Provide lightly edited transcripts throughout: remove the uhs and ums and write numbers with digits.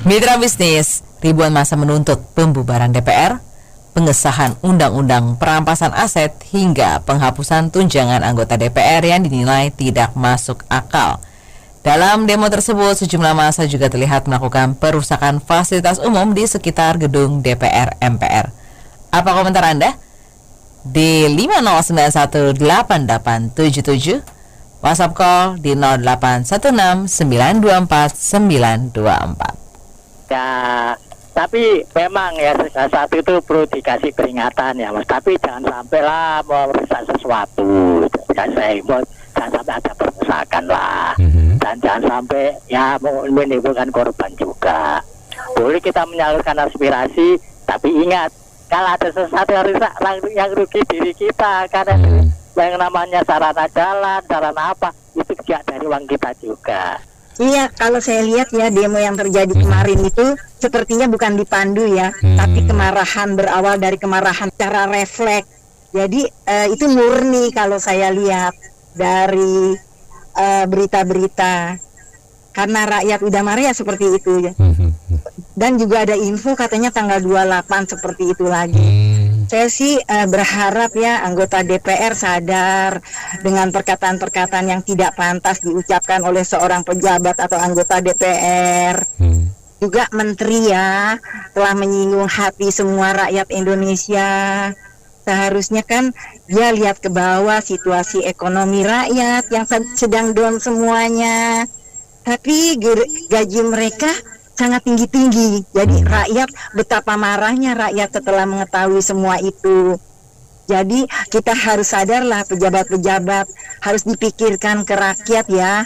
Mitra bisnis, ribuan massa menuntut pembubaran DPR, pengesahan undang-undang perampasan aset hingga penghapusan tunjangan anggota DPR yang dinilai tidak masuk akal. Dalam demo tersebut, sejumlah massa juga terlihat melakukan perusakan fasilitas umum di sekitar gedung DPR MPR. Apa komentar Anda? Di 5091887, WhatsApp call di 0816924924. Ya, tapi memang ya saat itu perlu dikasih peringatan ya Mas. Tapi jangan sampai lah merusak sesuatu. Ya saya himbau jangan sampai ada perusakan lah. Dan jangan sampai ya menimbulkan korban juga. Boleh kita menyalurkan aspirasi, tapi ingat kalau ada sesuatu yang rugi diri kita, karena yang namanya sarana jalan, sarana apa itu juga dari uang kita juga. Iya, kalau saya lihat ya demo yang terjadi kemarin itu sepertinya bukan dipandu ya, tapi kemarahan berawal dari kemarahan secara refleks. Jadi itu murni kalau saya lihat dari berita-berita, karena rakyat udah marah ya seperti itu ya. Dan juga ada info katanya tanggal 28 seperti itu lagi. Saya sih berharap ya anggota DPR sadar dengan perkataan-perkataan yang tidak pantas diucapkan oleh seorang pejabat atau anggota DPR. Juga menteri ya telah menyinggung hati semua rakyat Indonesia. Seharusnya kan dia lihat ke bawah situasi ekonomi rakyat yang sedang down semuanya. Tapi gaji mereka sangat tinggi-tinggi. Jadi rakyat, betapa marahnya rakyat setelah mengetahui semua itu. Jadi kita harus sadarlah, pejabat-pejabat harus dipikirkan ke rakyat ya.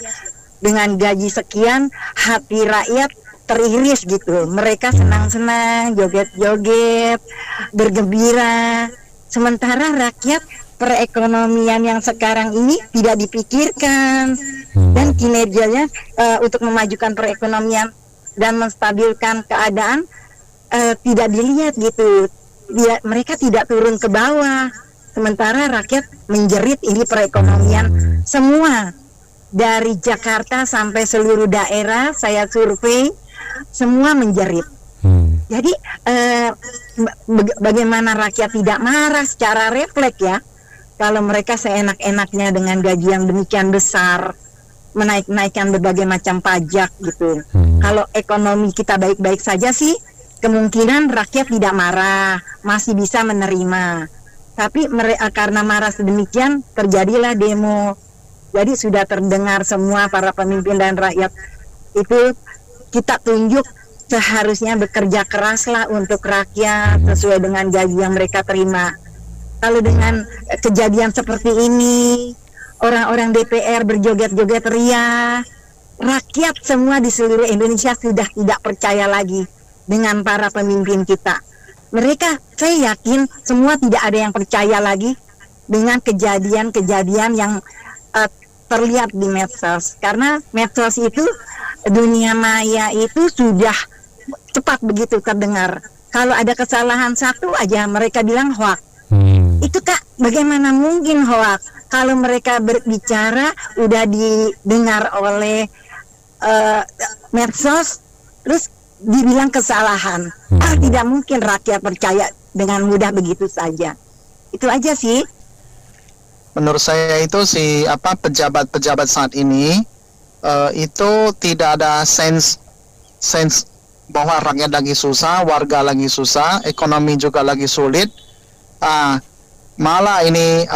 Dengan gaji sekian, hati rakyat teriris gitu. Mereka senang-senang, joget-joget, bergembira. Sementara rakyat, perekonomian yang sekarang ini tidak dipikirkan. Dan kinerjanya untuk memajukan perekonomian dan menstabilkan keadaan tidak dilihat gitu. Mereka tidak turun ke bawah, sementara rakyat menjerit. Ini perekonomian semua dari Jakarta sampai seluruh daerah saya survei semua menjerit. Jadi bagaimana rakyat tidak marah secara refleks ya kalau mereka seenak-enaknya dengan gaji yang demikian besar menaikkan berbagai macam pajak gitu. Kalau ekonomi kita baik-baik saja sih, kemungkinan rakyat tidak marah, masih bisa menerima. Tapi karena marah sedemikian, terjadilah demo. Jadi sudah terdengar semua para pemimpin dan rakyat itu kita tunjuk seharusnya bekerja keraslah untuk rakyat sesuai dengan gaji yang mereka terima. Kalau dengan kejadian seperti ini, orang-orang DPR berjoget-joget ria, rakyat semua di seluruh Indonesia sudah tidak percaya lagi dengan para pemimpin kita. Mereka, saya yakin semua tidak ada yang percaya lagi dengan kejadian-kejadian yang terlihat di medsos. Karena medsos itu, dunia maya itu sudah cepat begitu terdengar. Kalau ada kesalahan satu aja mereka bilang hoax. Itu Kak, bagaimana mungkin hoax? Kalau mereka berbicara udah didengar oleh medsos, terus dibilang kesalahan. Tidak mungkin rakyat percaya dengan mudah begitu saja. Itu aja sih. Menurut saya itu pejabat-pejabat saat ini itu tidak ada sense bahwa rakyat lagi susah, warga lagi susah, ekonomi juga lagi sulit. Malah ini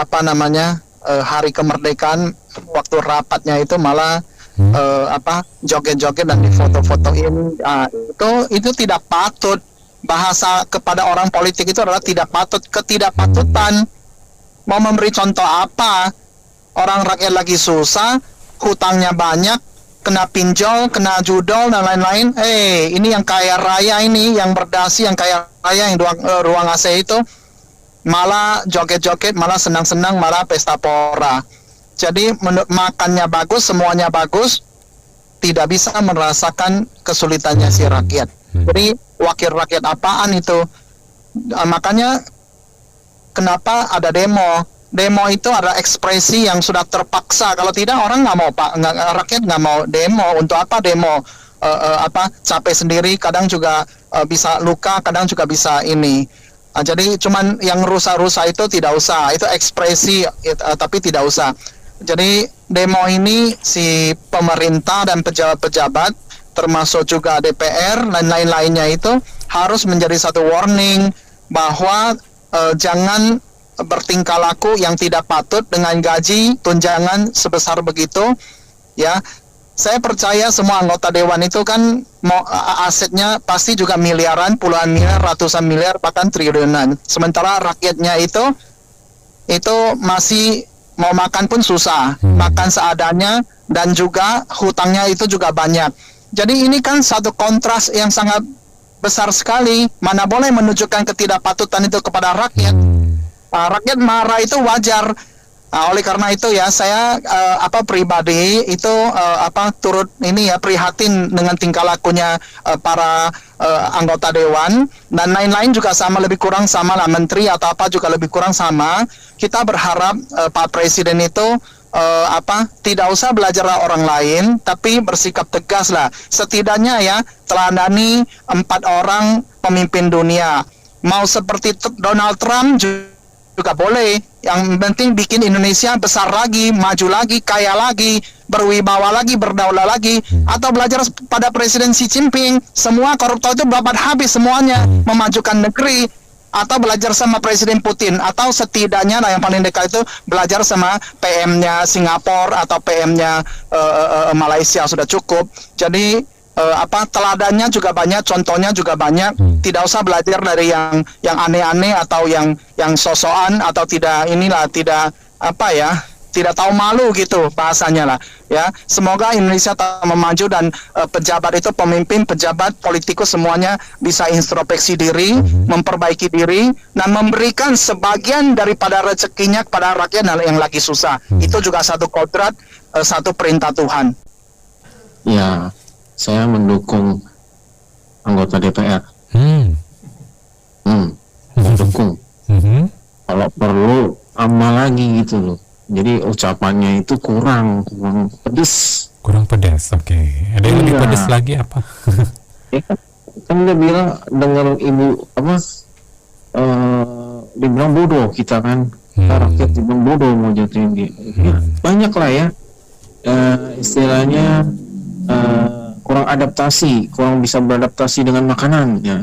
hari kemerdekaan waktu rapatnya itu malah joget-joget dan difoto-fotoin. Itu tidak patut. Bahasa kepada orang politik itu adalah tidak patut, ketidakpatutan. Mau memberi contoh apa? Orang rakyat lagi susah, hutangnya banyak, kena pinjol, kena judol dan lain-lain. Ini yang kaya raya ini, yang berdasi, yang kaya raya, yang ruang AC itu malah joget-joget, malah senang-senang, malah pesta pora. Jadi makannya bagus, semuanya bagus, tidak bisa merasakan kesulitannya si rakyat. Jadi wakil rakyat apaan itu? Makanya kenapa ada demo? Demo itu adalah ekspresi yang sudah terpaksa. Kalau tidak orang nggak mau, rakyat nggak mau demo. Untuk apa demo? capek sendiri, kadang juga bisa luka, kadang juga bisa ini. Jadi cuman yang rusak-rusak itu tidak usah, itu ekspresi tapi tidak usah. Jadi demo ini si pemerintah dan pejabat-pejabat termasuk juga DPR dan lain-lainnya itu harus menjadi satu warning bahwa jangan bertingkah laku yang tidak patut dengan gaji tunjangan sebesar begitu ya. Saya percaya semua anggota dewan itu kan asetnya pasti juga miliaran, puluhan miliar, ratusan miliar, bahkan triliunan. Sementara rakyatnya itu masih mau makan pun susah, makan seadanya, dan juga hutangnya itu juga banyak. Jadi ini kan satu kontras yang sangat besar sekali. Mana boleh menunjukkan ketidakpatutan itu kepada rakyat. Rakyat marah itu wajar. Oleh karena itu ya saya pribadi itu turut ini ya prihatin dengan tingkah lakunya para anggota dewan dan lain-lain juga sama, lebih kurang sama lah, menteri atau apa juga lebih kurang sama. Kita berharap Pak Presiden itu tidak usah belajar orang lain, tapi bersikap tegas lah. Setidaknya ya teladani 4 orang pemimpin dunia. Mau seperti Donald Trump juga boleh. Yang penting bikin Indonesia besar lagi, maju lagi, kaya lagi, berwibawa lagi, berdaulat lagi. Atau belajar pada Presiden Xi Jinping, semua koruptor itu babat habis semuanya, memajukan negeri. Atau belajar sama Presiden Putin, atau setidaknya yang paling dekat itu belajar sama PM-nya Singapura atau PM-nya Malaysia, sudah cukup. Jadi teladannya juga banyak, contohnya juga banyak. Tidak usah belajar dari yang aneh-aneh atau yang sosokan atau tidak tidak tahu malu gitu bahasanya lah ya. Semoga Indonesia tetap memaju dan pejabat itu, pemimpin, pejabat, politikus semuanya bisa introspeksi diri, memperbaiki diri dan memberikan sebagian daripada rezekinya kepada rakyat yang lagi susah. Itu juga satu kodrat, satu perintah Tuhan. Ya, saya mendukung anggota DPR. Mendukung. Kalau perlu tambah lagi gitu loh. Jadi ucapannya itu kurang pedes. Kurang pedas, oke. Ada yang lebih pedas lagi apa? Ya kan dia bilang dengar ibu dibilang bodoh kita kan. Rakyat dibilang bodoh mau jatuhin dia. Banyak lah ya. Istilahnya kurang adaptasi, kurang bisa beradaptasi dengan makanan ya.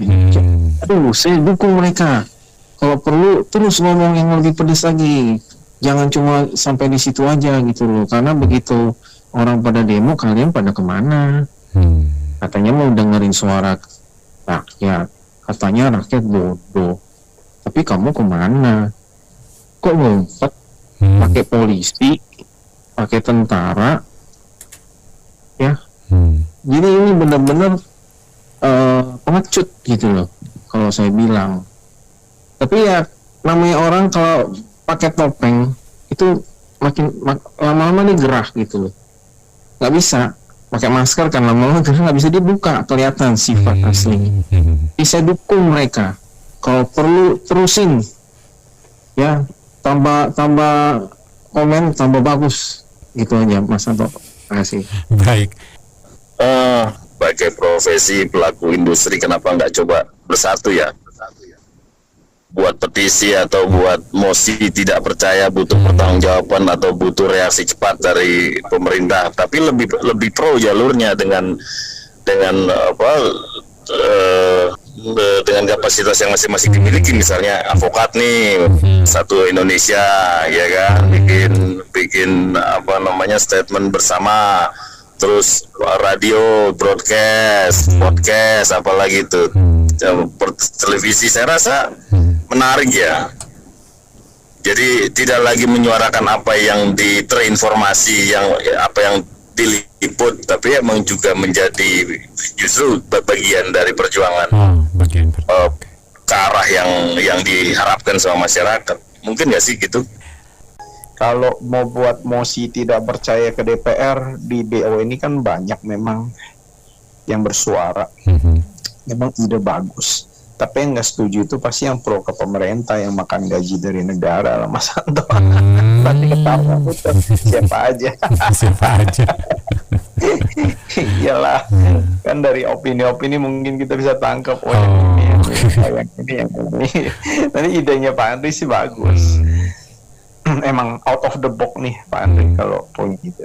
Aduh, saya dukung mereka. Kalau perlu terus ngomong yang lebih pedas lagi. Jangan cuma sampai di situ aja gitu loh. Karena begitu orang pada demo, kalian pada kemana? Katanya mau dengerin suara rakyat. Katanya rakyat bodoh. Tapi kamu kemana? Kok ngumpet? Pakai polisi, pakai tentara, ya? Jadi ini benar-benar pengecut gitu loh, kalau saya bilang. Tapi ya namanya orang kalau pakai topeng itu lama-lama nih gerah gitu loh. Nggak bisa pakai masker kan, lama-lama gerah, nggak bisa dibuka, kelihatan sifat asli. Bisa dukung mereka. Kalau perlu terusin, ya tambah komen, tambah bagus gitu aja Mas Anto. Terima kasih. Baik. Sebagai profesi pelaku industri, kenapa nggak coba bersatu ya? Buat petisi atau buat mosi tidak percaya, butuh pertanggungjawaban atau butuh reaksi cepat dari pemerintah. Tapi lebih pro jalurnya dengan kapasitas yang masing-masing dimiliki. Misalnya advokat nih, satu Indonesia ya kan, bikin statement bersama. Terus radio, broadcast, podcast, apalagi itu televisi, saya rasa menarik ya. Jadi tidak lagi menyuarakan apa yang terinformasi, apa yang diliput, tapi emang juga menjadi justru bagian dari perjuangan ke arah yang diharapkan sama masyarakat. Mungkin nggak sih gitu? Kalau mau buat mosi tidak percaya ke DPR, di BO ini kan banyak memang yang bersuara. Memang ide bagus. Tapi yang nggak setuju itu pasti yang pro ke pemerintah, yang makan gaji dari negara lah, Mas Anto. Nanti ketawa siapa aja. Siapa aja. Iyalah, Kan dari opini-opini mungkin kita bisa tangkap, oh yang ini. Nanti idenya Pak Andri sih bagus. Emang out of the box nih Pak Andri kalau poin gitu.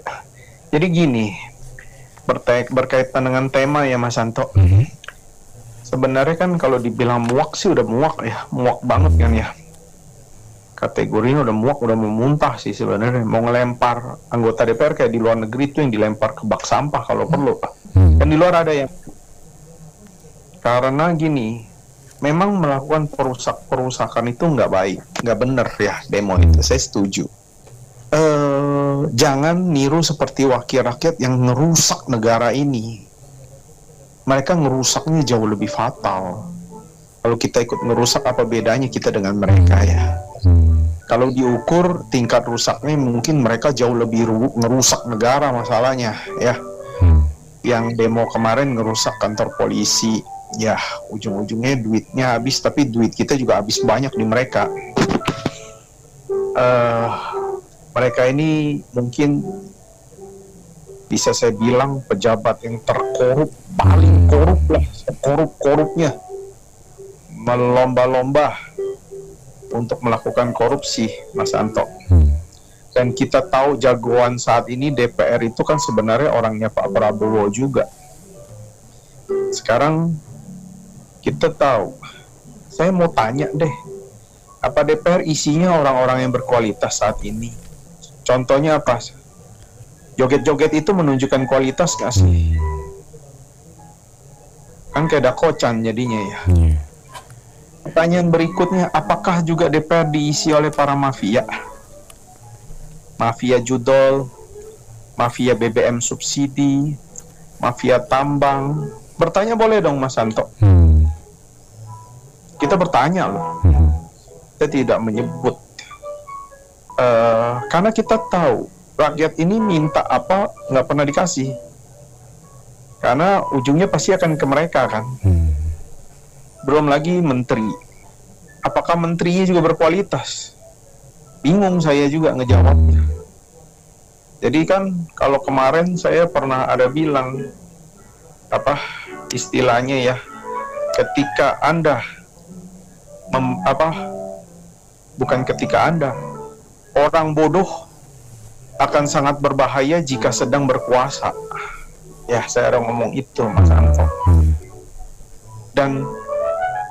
Jadi gini, berkaitan dengan tema ya Mas Santo. Sebenarnya kan kalau dibilang muak sih udah muak ya, muak banget kan ya. Kategorinya udah muak, udah memuntah sih sebenarnya. Mau ngelempar anggota DPR kayak di luar negeri tuh yang dilempar ke bak sampah kalau perlu. Kan di luar ada yang karena gini, memang melakukan perusakan itu nggak baik, nggak bener ya demo itu. Saya setuju. Jangan niru seperti wakil rakyat yang ngerusak negara ini. Mereka ngerusaknya jauh lebih fatal. Kalau kita ikut ngerusak, apa bedanya kita dengan mereka ya? Kalau diukur tingkat rusaknya, mungkin mereka jauh lebih ngerusak negara masalahnya ya. Yang demo kemarin ngerusak kantor polisi, ya ujung-ujungnya duitnya habis, tapi duit kita juga habis banyak di mereka. Mereka ini mungkin bisa saya bilang pejabat yang terkorup, paling korup lah, korup-korupnya, melomba-lomba untuk melakukan korupsi, Mas Anto. Dan kita tahu jagoan saat ini DPR itu kan sebenarnya orangnya Pak Prabowo juga. Sekarang kita tahu, saya mau tanya deh, apa DPR isinya orang-orang yang berkualitas saat ini? Contohnya apa? Joget-joget itu menunjukkan kualitas nggak sih? Kan kayak dakocan jadinya ya. Pertanyaan berikutnya, apakah juga DPR diisi oleh para mafia? Mafia judol, mafia BBM subsidi, mafia tambang. Bertanya boleh dong Mas Santo. Kita bertanya loh. Kita tidak menyebut. Karena kita tahu rakyat ini minta apa nggak pernah dikasih, karena ujungnya pasti akan ke mereka kan. Belum lagi menteri, apakah menterinya juga berkualitas? Bingung saya juga ngejawabnya. Jadi kan kalau kemarin saya pernah ada bilang apa istilahnya ya, ketika Anda bukan ketika Anda, orang bodoh akan sangat berbahaya jika sedang berkuasa. Ya, saya ada ngomong itu, Mas Anto. Dan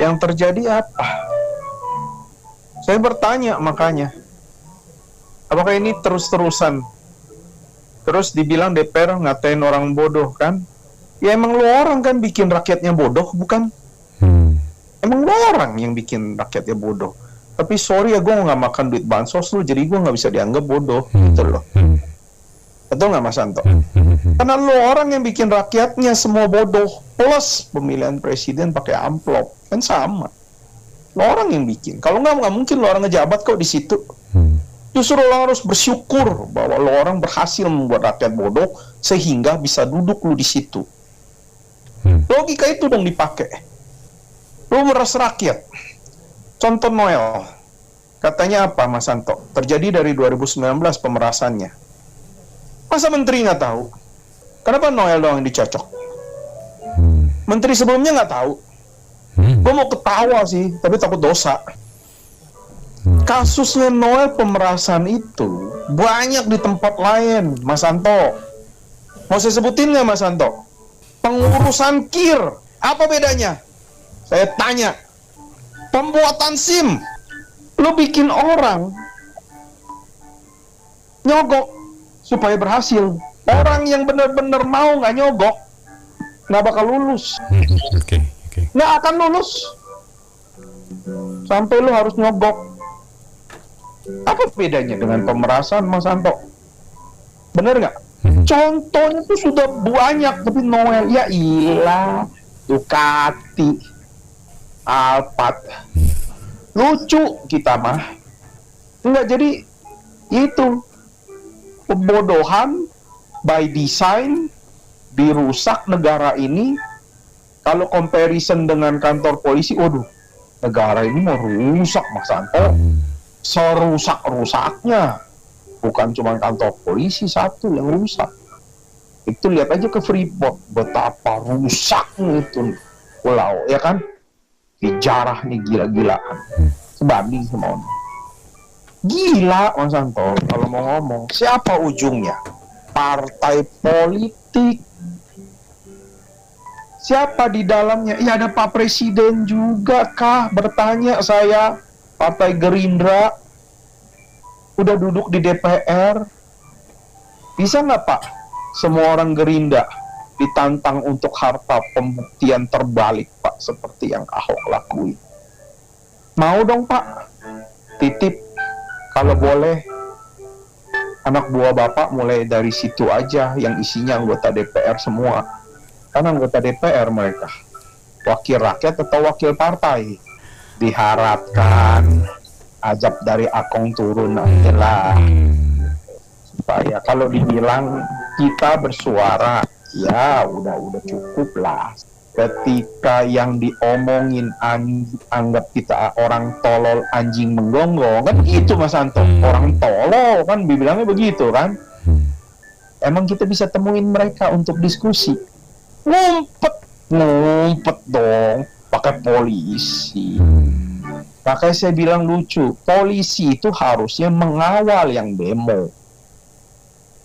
yang terjadi apa? Saya bertanya makanya, apakah ini terus-terusan? Terus dibilang DPR ngatain orang bodoh kan? Ya emang lo orang kan bikin rakyatnya bodoh, bukan? Emang lo orang yang bikin rakyatnya bodoh. Tapi sorry ya, gue nggak makan duit bansos lu, jadi gue nggak bisa dianggap bodoh, gitu loh. Betul nggak Mas Santo? Karena lo orang yang bikin rakyatnya semua bodoh, plus pemilihan presiden pakai amplop, kan sama. Lo orang yang bikin. Kalau nggak mungkin lo orang ngejabat kok di situ. Justru lo harus bersyukur bahwa lo orang berhasil membuat rakyat bodoh sehingga bisa duduk lo di situ. Logika itu dong dipakai. Lo meres rakyat. Contoh Noel, katanya apa Mas Santo? Terjadi dari 2019 pemerasannya. Masa menteri nggak tahu? Kenapa Noel doang yang dicocok? Menteri sebelumnya nggak tahu. Gue mau ketawa sih, tapi takut dosa. Kasusnya Noel pemerasan itu banyak di tempat lain, Mas Santo. Mau saya sebutin nggak Mas Santo? Pengurusan KIR, apa bedanya? Saya tanya. Pembuatan SIM, lo bikin orang nyogok supaya berhasil. Orang yang benar-benar mau nggak nyogok, nggak bakal lulus. Nggak akan lulus. Sampai lo harus nyogok. Apa bedanya dengan pemerasan, Mas Santo? Bener nggak? Contohnya tuh sudah banyak, tapi Noel, ya ilah, Ducati, Alphard, lucu kita mah. Enggak, jadi itu pembodohan by design, dirusak negara ini. Kalau comparison dengan kantor polisi, waduh, negara ini mau rusak Mas Santo. Serusak-rusaknya. Bukan cuma kantor polisi satu yang rusak. Itu lihat aja ke Freeport, betapa rusaknya itu pulau, ya kan? Sejarah nih gila-gilaan, sebanding sama orang. Gila Mas Santo, kalau mau ngomong, siapa ujungnya? Partai politik. Siapa di dalamnya? Ya ada Pak Presiden juga kah? Bertanya saya, Partai Gerindra udah duduk di DPR. Bisa nggak Pak? Semua orang Gerindra ditantang untuk harta pembuktian terbalik Pak, seperti yang Ahok lakui. Mau dong Pak? Titip, kalau boleh anak buah Bapak mulai dari situ aja, yang isinya anggota DPR semua. Karena anggota DPR mereka wakil rakyat atau wakil partai. Diharapkan ajab dari Akong turun nantilah, supaya kalau dibilang kita bersuara, ya udah cukup lah. Ketika yang diomongin anggap kita orang tolol, anjing menggonggong, kan begitu Mas Santo. Orang tolol kan dibilangnya begitu kan. Emang kita bisa temuin mereka untuk diskusi? Ngumpet dong, pakai polisi. Makanya saya bilang lucu, polisi itu harusnya mengawal yang demo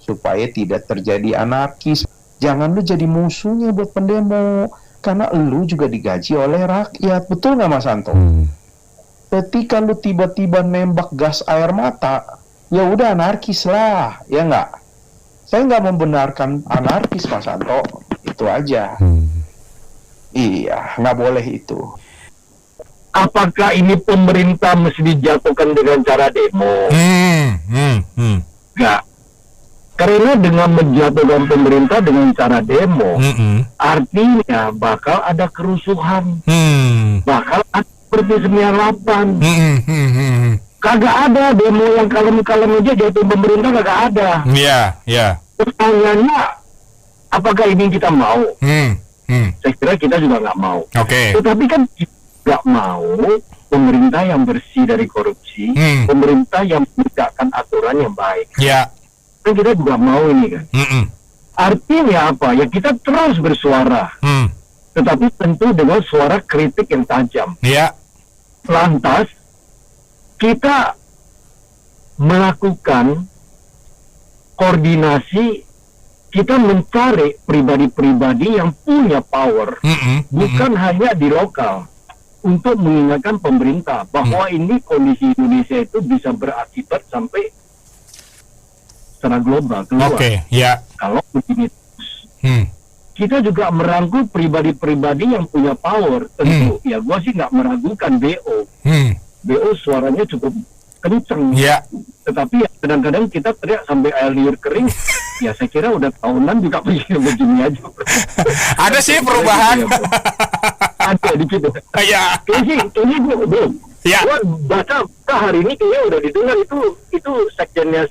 supaya tidak terjadi anarkis. Jangan lu jadi musuhnya buat pendemo, karena lu juga digaji oleh rakyat. Betul nggak Mas Santo? Ketika lu tiba-tiba nembak gas air mata, ya udah anarkis lah, ya nggak? Saya nggak membenarkan anarkis Mas Santo, itu aja. Iya, nggak boleh itu. Apakah ini pemerintah mesti dijatuhkan dengan cara demo? Nggak. Karena dengan menjatuhkan pemerintah dengan cara demo, artinya bakal ada kerusuhan, bakal ada seperti 98. Kagak ada demo yang kalem-kalem aja jatuh pemerintah, kagak ada. Pertanyaannya, apakah ini kita mau? Saya kira kita juga nggak mau. Tetapi kan nggak mau pemerintah yang bersih dari korupsi, pemerintah yang menegakkan aturan yang baik. Kan kita juga mau ini kan. Artinya apa? Ya kita terus bersuara, tetapi tentu dengan suara kritik yang tajam. Lantas kita melakukan koordinasi, kita mencari pribadi-pribadi yang punya power, bukan hanya di lokal, untuk mengingatkan pemerintah bahwa ini kondisi Indonesia itu bisa berakibat sampai secara global keluar. Kalau begini terus, kita juga merangkul pribadi-pribadi yang punya power. Tentu, ya gue sih nggak meragukan BO. BO suaranya cukup kenceng. Tetapi ya, kadang-kadang kita teriak sampai air liur kering. Ya saya kira udah tahunan juga begini aja. Ada sih perubahan. Ada dikit. Kayaknya belum. Gue baca hari ini kayaknya udah didengar itu sekjennya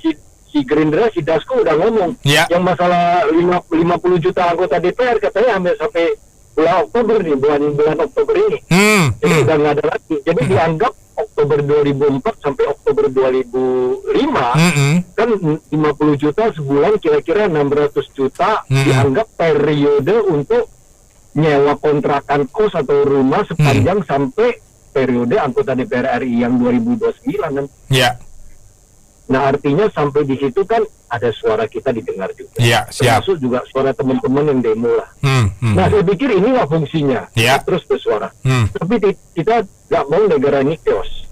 si Gerindra, si Dasko udah ngomong yang masalah 50 juta anggota DPR katanya hampir sampai bulan Oktober nih, bulan Oktober ini. Jadi udah nggak ada lagi. Jadi dianggap Oktober 2004 sampai Oktober 2005 kan 50 juta sebulan, kira-kira 600 juta dianggap periode untuk nyewa kontrakan kos atau rumah sepanjang sampai periode anggota DPR RI yang 2029 kan. Nah artinya sampai di situ kan ada suara kita didengar juga. Termasuk juga suara teman-teman yang demo lah. Nah saya pikir inilah fungsinya. Terus bersuara. Tapi kita nggak mau negara ini chaos.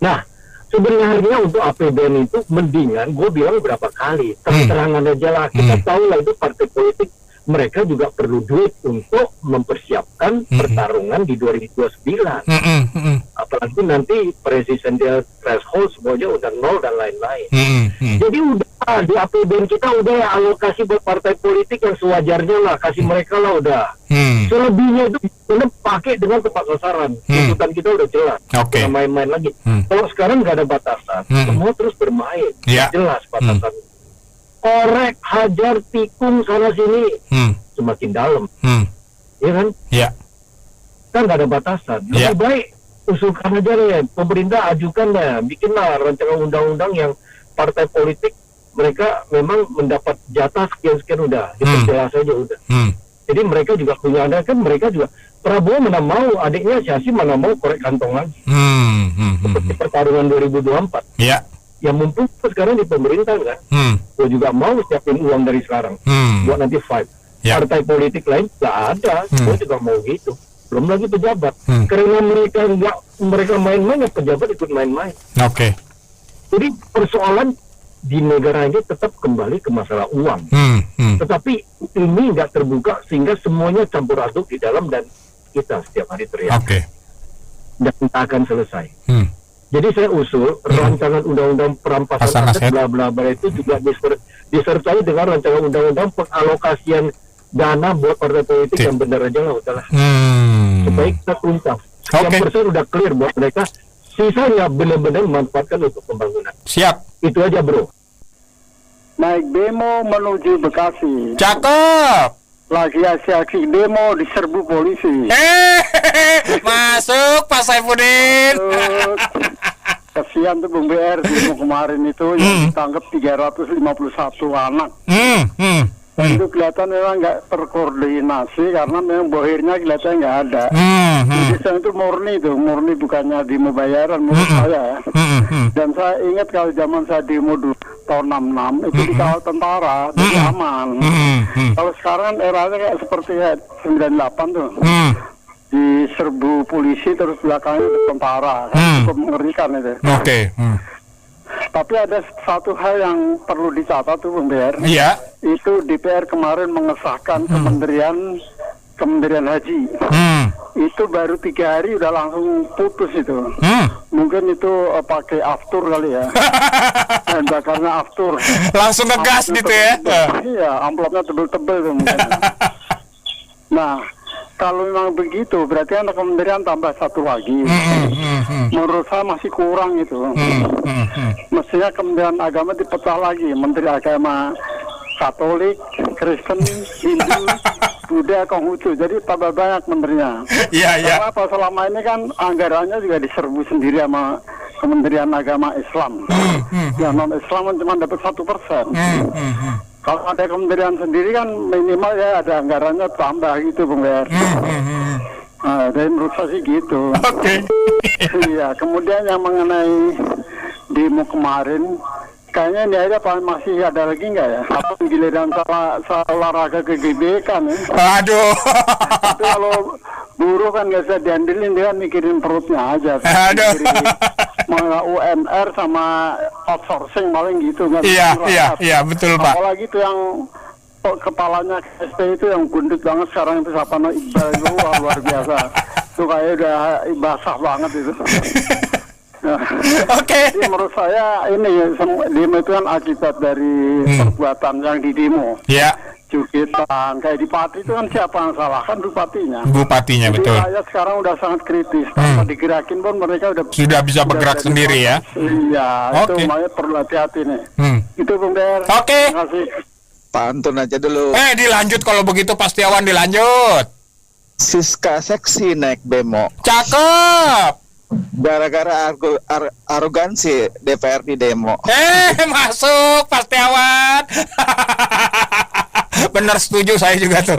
Nah sebenarnya untuk APBN itu mendingan gue bilang berapa kali terang-terangan aja lah. Kita tahu lah itu partai politik, mereka juga perlu duit untuk mempersiapkan pertarungan di 2029. Apalagi nanti presidential threshold semuanya udah 0 dan lain-lain. Jadi udah di APBN kita udah ya alokasi buat partai politik yang sewajarnya lah, kasih mereka lah udah. Selebihnya itu benar pakai dengan tepat sasaran. Tuntutan kita udah jelas. Kita main-main lagi. Kalau sekarang nggak ada batasan, semua terus bermain. Jelas batasan. Korek, hajar, tikung sana sini semakin dalam, ya kan? Kan nggak ada batasan. Lebih baik usulkan aja deh, pemerintah ajukan deh, bikinlah rancangan undang-undang yang partai politik mereka memang mendapat jatah sekian udah, diperjelas saja udah. Jadi mereka juga punya, kan mereka juga, Prabowo mana mau, adiknya Syasim mana mau korek kantong lagi. Seperti pertarungan 2024. Ya. Yang mumpung sekarang di pemerintah kan, gue juga mau siapin uang dari sekarang buat nanti fight. Partai politik lain nggak ada, gue juga mau gitu. Belum lagi pejabat, karena mereka main-main, pejabat ikut main-main. Oke. Jadi persoalan di negara ini tetap kembali ke masalah uang. Tetapi ini nggak terbuka sehingga semuanya campur aduk di dalam dan kita setiap hari teriak. Dan tak akan selesai. Jadi saya usul rancangan undang-undang perampasan aset bla bla bla itu juga disertai dengan rancangan undang-undang pengalokasian dana buat partai politik yang benar aja lah udahlah. Supaya kita tuntas. Sekian persen udah clear buat mereka. Sisanya benar-benar memanfaatkan untuk pembangunan. Siap. Itu aja bro. Naik demo menuju Bekasi. Cakep. Lagi aksi-aksi demo diserbu polisi. Masuk Pak Saifuddin. Kasihan tuh Bung BR demo kemarin itu yang ditangkap 351 anak. Dan itu kelihatan memang nggak terkoordinasi karena memang bohirnya kelihatan nggak ada. Jadi saya itu murni bukannya demo bayaran menurut saya. Dan saya ingat kalau zaman saya demo dulu tahun 66 itu dikawal tentara, jadi aman. Kalau sekarang eranya kayak seperti 98 tuh. Diserbu polisi terus belakangnya tentara, cukup mengerikan itu. Tapi ada satu hal yang perlu dicatat tuh Bung BR. Iya. Itu DPR kemarin mengesahkan Kementerian Haji. Itu baru 3 hari udah langsung putus itu. Mungkin itu pakai aftur kali ya. Dan karena aftur. Langsung ngegas gitu ya. Iya, amplopnya tebel-tebel tuh mungkin. Nah, kalau memang begitu, berarti anak kementerian tambah satu lagi. Menurut saya masih kurang itu. Mestinya Kementerian Agama dipecah lagi. Menteri Agama Katolik, Kristen, Hindu, Buddha, Konghucu. Jadi tambah banyak menterinya. Karena apa selama ini kan anggarannya juga diserbu sendiri sama Kementerian Agama Islam. Yang non-Islam kan cuma dapat 1%. Kalau ada kementerian sendiri kan minimal ya ada anggarannya tambah gitu Bung Ber. Jadi menurut saya sih gitu. Iya, kemudian yang mengenai demo kemarin, kayaknya ini aja masih ada lagi nggak ya? Apa giliran salah olahraga ke GBK nih? Aduh. Tapi kalau buruh kan nggak bisa diandelin, dia mikirin perutnya aja. Aduh. UMR sama outsourcing paling gitu kan. Iya betul Pak. Apalagi itu yang kepalanya KSP itu yang gundut banget sekarang itu siapa Iqbal itu luar biasa. Itu kayak udah basah banget itu. Jadi menurut saya ini demo itu kan akibat dari perbuatan yang di demo. Jukitan kayak di Pati itu kan siapa yang salah, kan bupatinya. Bupatinya betul. Jadi rakyat sekarang udah sangat kritis. Tanpa digerakin pun mereka sudah bisa bergerak sendiri ya. Iya, itu makanya perlu hati-hati nih. Itu Bung Der. Terima kasih. Pantun aja dulu. Dilanjut kalau begitu Pak Setiawan, dilanjut. Siska seksi naik demo. Cakep. Gara-gara arogansi DPR di demo. Masuk Pak Setiawan. Benar, setuju saya juga tuh.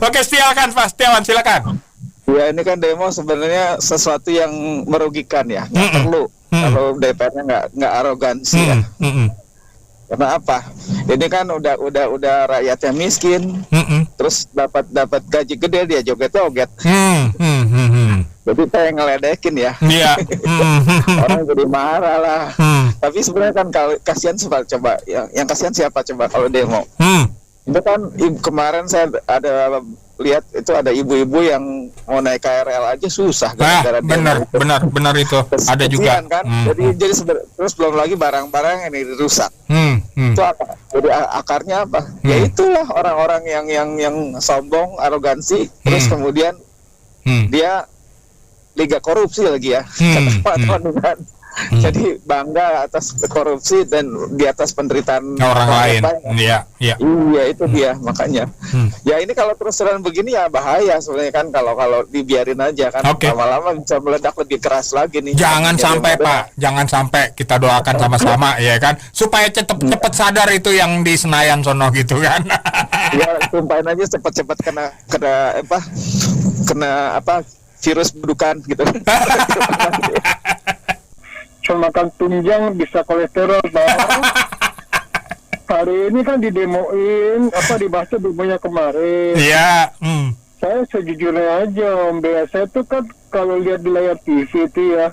Oke, silakan Pak Setiawan, silakan. Ya ini kan demo sebenarnya sesuatu yang merugikan ya, nggak perlu kalau DPR-nya nggak arogansi ya. Karena apa? Ini kan udah rakyatnya miskin, terus dapat gaji gede dia joget-joget. Jadi saya ngeledekin ya. Orang jadi marah lah. Tapi sebenarnya kan kalau kasihan coba yang kasihan siapa coba kalau demo? Itu kan kemarin saya ada lihat itu ada ibu-ibu yang mau naik KRL aja susah gara-gara benar itu. Ada juga kan. Jadi terus belum lagi barang-barang ini rusak. Itu apa? Jadi akarnya apa? Ya itulah orang-orang yang sombong, arogansi, terus kemudian dia liga korupsi lagi ya. Jadi bangga atas korupsi dan di atas penderitaan orang lain. Iya. Iya itu dia makanya. Ya ini kalau terus-terusan begini ya bahaya sebenarnya kan kalau dibiarin aja kan lama-lama bisa meledak lebih keras lagi nih. Jangan sampai Pak, jangan sampai, kita doakan sama-sama ya kan supaya cepet sadar itu yang di Senayan sono gitu kan. Ya tumpahin aja cepet-cepet kena virus budukan gitu. Cuma makan tunjang bisa kolesterol Bang. Hari ini kan didemoin dibahas demonya kemarin. Iya. Saya sejujurnya aja biasa itu kan kalau lihat di layar TV itu ya.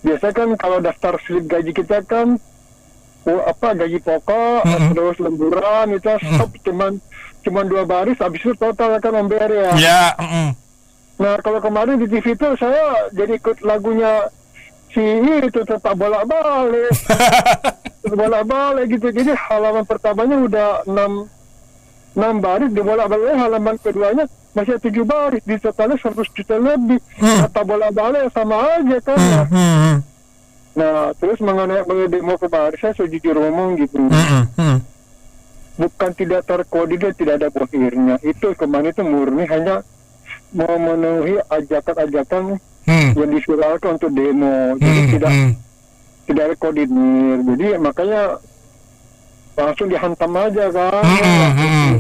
Biasa kan kalau daftar slip gaji kita kan gaji pokok terus lemburan itu stop cuman 2 baris habis itu total kan MBR ya. Iya. Nah kalau kemarin di TV itu saya jadi ikut lagunya si itu tetap bolak-balik gitu. Jadi halaman pertamanya udah 6 baris, dibolak-balik halaman keduanya masih 7 baris, di totalnya 100 juta lebih. Kata bolak-balik sama aja kan ya. Nah terus mengenai demo kemarin saya sejujur ngomong gitu, bukan tidak terkoordinir, tidak ada akhirnya. Itu kemarin itu murni hanya memenuhi ajakan-ajakan yang disuralkan untuk demo. Jadi tidak ada koordinir. Jadi makanya langsung dihantam aja kan.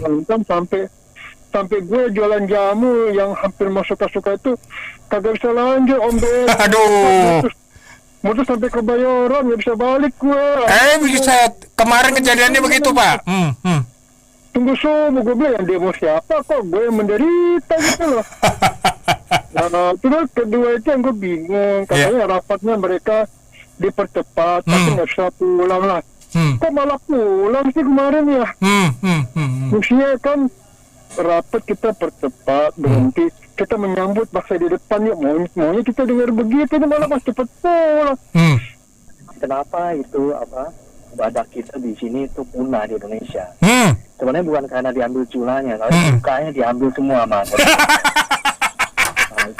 Dihantam sampai gue jualan jamu yang hampir masuk suka itu kagak bisa lanjut Om. Aduh. Mutus sampai Kebayoran nggak bisa balik gue. Bisa kemarin kejadiannya begitu Pak. Tunggu subuh gue bilang yang demo siapa kok gue yang menderita gitu loh. Nah terus kedua itu yang gue bingung, katanya rapatnya mereka dipercepat tapi nggak bisa pulang lah. Kok malah pulang sih kemarin ya? Mestinya kan rapat kita percepat, berhenti, kita menyambut paksa di depan ya, maunya kita dengar begitu, ini malah pas cepat pulang. Kenapa itu badak kita di sini itu punah di Indonesia? Sebenarnya bukan karena diambil culanya, kalau bukanya diambil semua Mas. Nah,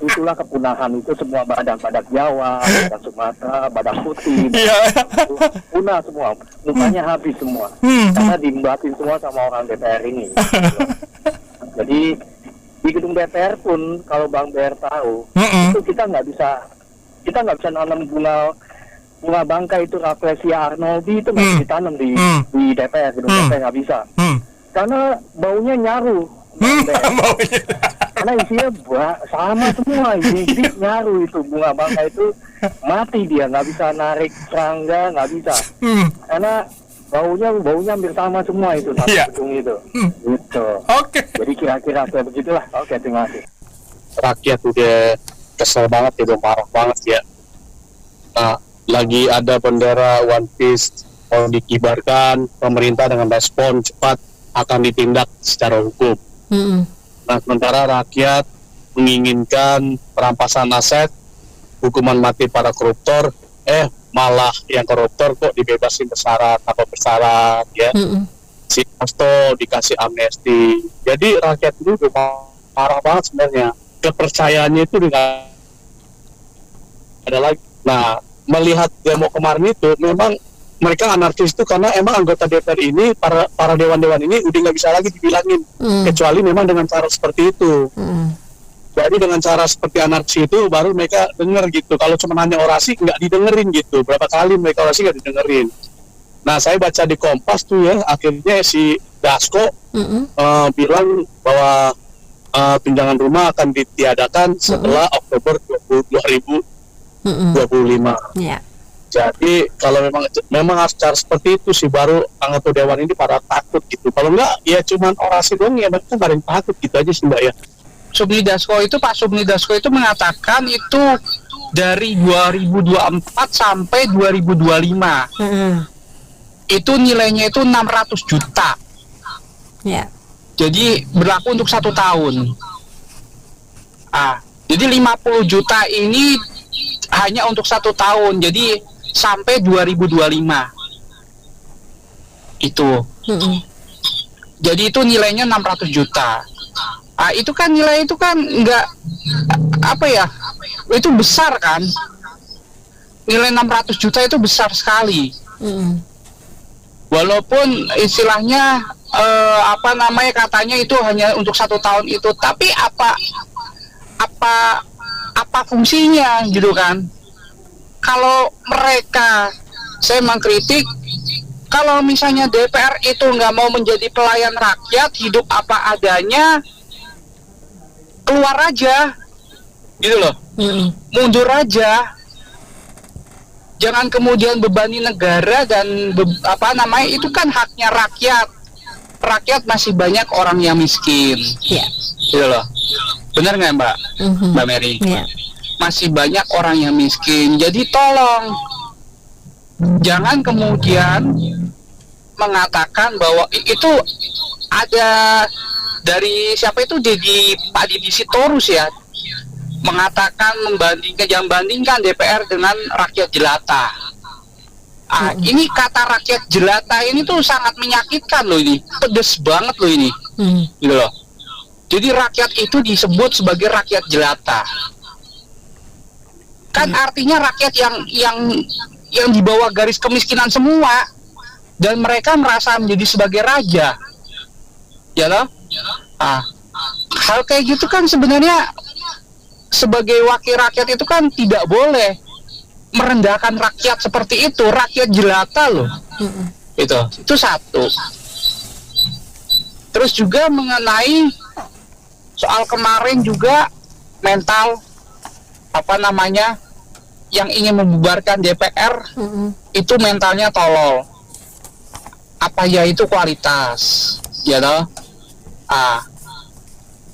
itulah kepunahan itu semua badak Jawa, badak Sumatera, badak putih, punah semua, mukanya habis semua, karena diimbatin semua sama orang DPR ini. Jadi di gedung DPR pun kalau Bang Ber tahu, itu kita nggak bisa nanam bunga bangkai itu Rafflesia arnoldi itu nggak bisa ditanam di DPR, gedung DPR nggak bisa, karena baunya nyaru. Karena isinya sama semua, jadi nyaru itu bunga bangkai itu mati dia, nggak bisa narik serangga, nggak bisa, karena baunya hampir sama semua itu satu gedung itu. Gitu. Jadi kira-kira kayak begitulah. Terima kasih. Rakyat udah kesel banget ya, udah marah banget ya. Nah, lagi ada bendera One Piece mau dikibarkan, pemerintah dengan respon cepat akan ditindak secara hukum. Nah, sementara rakyat menginginkan perampasan aset, hukuman mati para koruptor, malah yang koruptor kok dibebasin bersyarat ya. Si Hasto dikasih amnesti. Jadi rakyat itu udah parah banget sebenarnya. Kepercayaannya itu dengan ada lagi. Nah, melihat demo kemarin itu memang mereka anarkis itu karena emang anggota DPR ini, para dewan-dewan ini udah nggak bisa lagi dibilangin, kecuali memang dengan cara seperti itu. Jadi dengan cara seperti anarkis itu baru mereka denger gitu. Kalau cuma nanya orasi nggak didengerin gitu. Berapa kali mereka orasi nggak didengerin. Nah, saya baca di Kompas tuh ya, akhirnya si Dasko bilang bahwa tunjangan rumah akan ditiadakan setelah Oktober 2025. Jadi kalau memang harus cara seperti itu sih baru anggota dewan ini pada takut gitu. Kalau enggak ya cuman orasi doang ya mereka nggak ada yang takut gitu aja sih Mbak ya. Pak Subni Dasko itu mengatakan itu dari 2024 sampai 2025 itu nilainya itu 600 juta. Jadi berlaku untuk 1 tahun. Jadi 50 juta ini hanya untuk 1 tahun. Jadi sampai 2025 itu. Jadi itu nilainya 600 juta. Itu kan nilai itu kan enggak itu besar kan. nilai 600 juta itu besar sekali. Walaupun istilahnya katanya itu hanya untuk 1 tahun itu, tapi apa fungsinya gitu kan? Kalau mereka, saya mengkritik, kalau misalnya DPR itu nggak mau menjadi pelayan rakyat, hidup apa adanya, keluar aja, gitu loh, mundur aja. Jangan kemudian bebani negara dan itu kan haknya rakyat. Rakyat masih banyak orang yang miskin, gitu loh. Benar nggak Mbak Mary? Masih banyak orang yang miskin. Jadi tolong jangan kemudian mengatakan bahwa itu ada dari siapa itu Pak Didi Sitorus ya, mengatakan membandingkan DPR dengan rakyat jelata. Ini kata rakyat jelata ini tuh sangat menyakitkan loh, ini pedes banget loh ini, gitu loh. Jadi rakyat itu disebut sebagai rakyat jelata. Kan artinya rakyat yang di bawah garis kemiskinan semua, dan mereka merasa menjadi sebagai raja, ya loh. Hal kayak gitu kan sebenarnya sebagai wakil rakyat itu kan tidak boleh merendahkan rakyat seperti itu, rakyat jelata loh. Itu satu. Terus juga mengenai soal kemarin juga mental yang ingin membubarkan DPR itu mentalnya tolol. Itu kualitas, ya toh.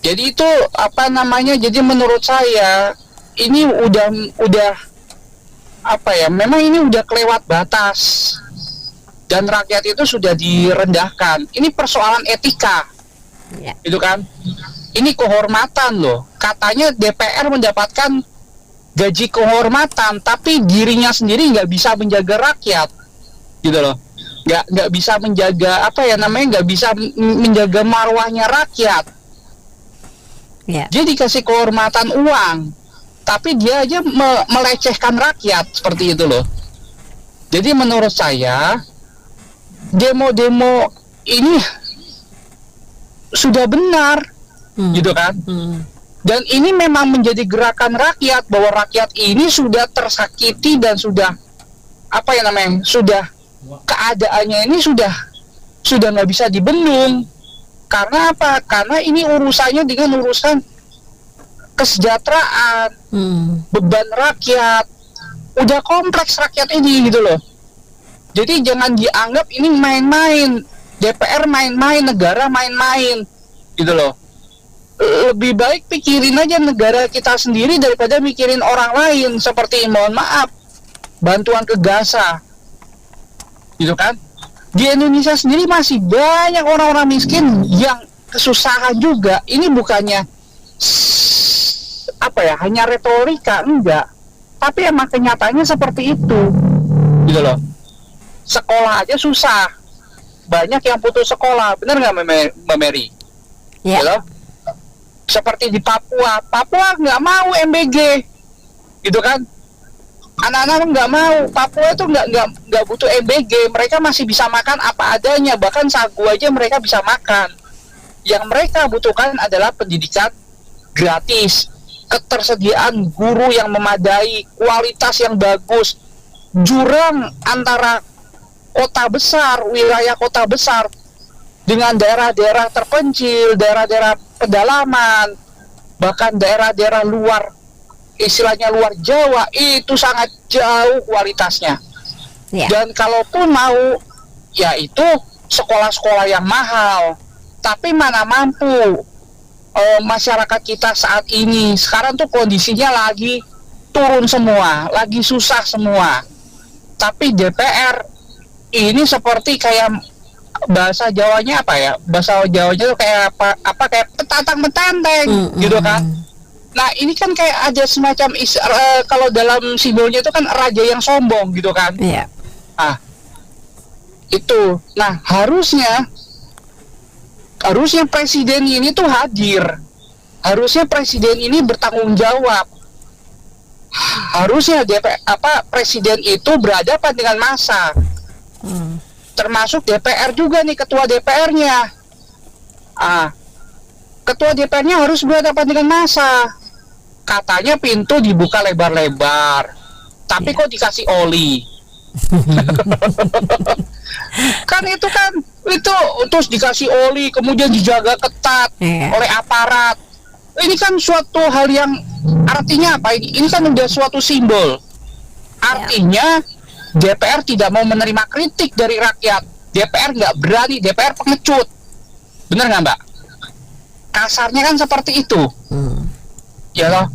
Jadi itu jadi menurut saya ini udah memang ini udah kelewat batas dan rakyat itu sudah direndahkan. Ini persoalan etika, itu kan. Ini kehormatan loh. Katanya DPR mendapatkan gaji kehormatan, tapi dirinya sendiri nggak bisa menjaga rakyat, gitu loh. Nggak bisa menjaga nggak bisa menjaga marwahnya rakyat. Dia dikasih kehormatan uang, tapi dia aja melecehkan rakyat seperti itu loh. Jadi menurut saya demo-demo ini sudah benar, gitu kan? Dan ini memang menjadi gerakan rakyat, bahwa rakyat ini sudah tersakiti dan sudah sudah keadaannya ini sudah nggak bisa dibendung. Karena apa? Karena ini urusannya dengan urusan kesejahteraan, beban rakyat, udah kompleks rakyat ini, gitu loh. Jadi jangan dianggap ini main-main, DPR main-main, negara main-main, gitu loh. Lebih baik pikirin aja negara kita sendiri daripada mikirin orang lain, seperti mohon maaf, bantuan ke Gaza, gitu kan. Di Indonesia sendiri masih banyak orang-orang miskin yang kesusahan juga. Ini bukannya hanya retorika, enggak, tapi emang kenyataannya seperti itu, gitu loh. Sekolah aja susah, banyak yang putus sekolah, benar nggak Mbak Mary? Gitu loh. Seperti di Papua nggak mau MBG, gitu kan. Anak-anak nggak mau, Papua itu nggak butuh MBG, mereka masih bisa makan apa adanya, bahkan sagu aja mereka bisa makan. Yang mereka butuhkan adalah pendidikan gratis, ketersediaan guru yang memadai, kualitas yang bagus. Jurang antara kota besar, wilayah kota besar dengan daerah-daerah terpencil, daerah-daerah pedalaman, bahkan daerah-daerah luar, istilahnya luar Jawa, itu sangat jauh kualitasnya. Dan kalaupun mau, yaitu sekolah-sekolah yang mahal, tapi mana mampu. Masyarakat kita saat ini, sekarang tuh kondisinya lagi turun semua, lagi susah semua. Tapi DPR ini seperti kayak bahasa Jawanya bahasa Jawanya tuh kayak kayak petantang-petanteng, gitu kan. Nah ini kan kayak ada semacam kalau dalam simbolnya itu kan raja yang sombong, gitu kan. Itu. Nah harusnya presiden ini tuh hadir. Harusnya presiden ini bertanggung jawab. harusnya presiden itu berhadapan dengan massa. Termasuk DPR juga nih, ketua DPR-nya. Ketua DPR-nya harus berhadapan dengan massa. Katanya pintu dibuka lebar-lebar, tapi kok dikasih oli. itu terus dikasih oli, kemudian dijaga ketat oleh aparat. Ini kan suatu hal yang artinya apa? Ini kan udah suatu simbol. Artinya DPR tidak mau menerima kritik dari rakyat. DPR nggak berani, DPR pengecut. Bener nggak, Mbak? Kasarnya kan seperti itu. Ya loh.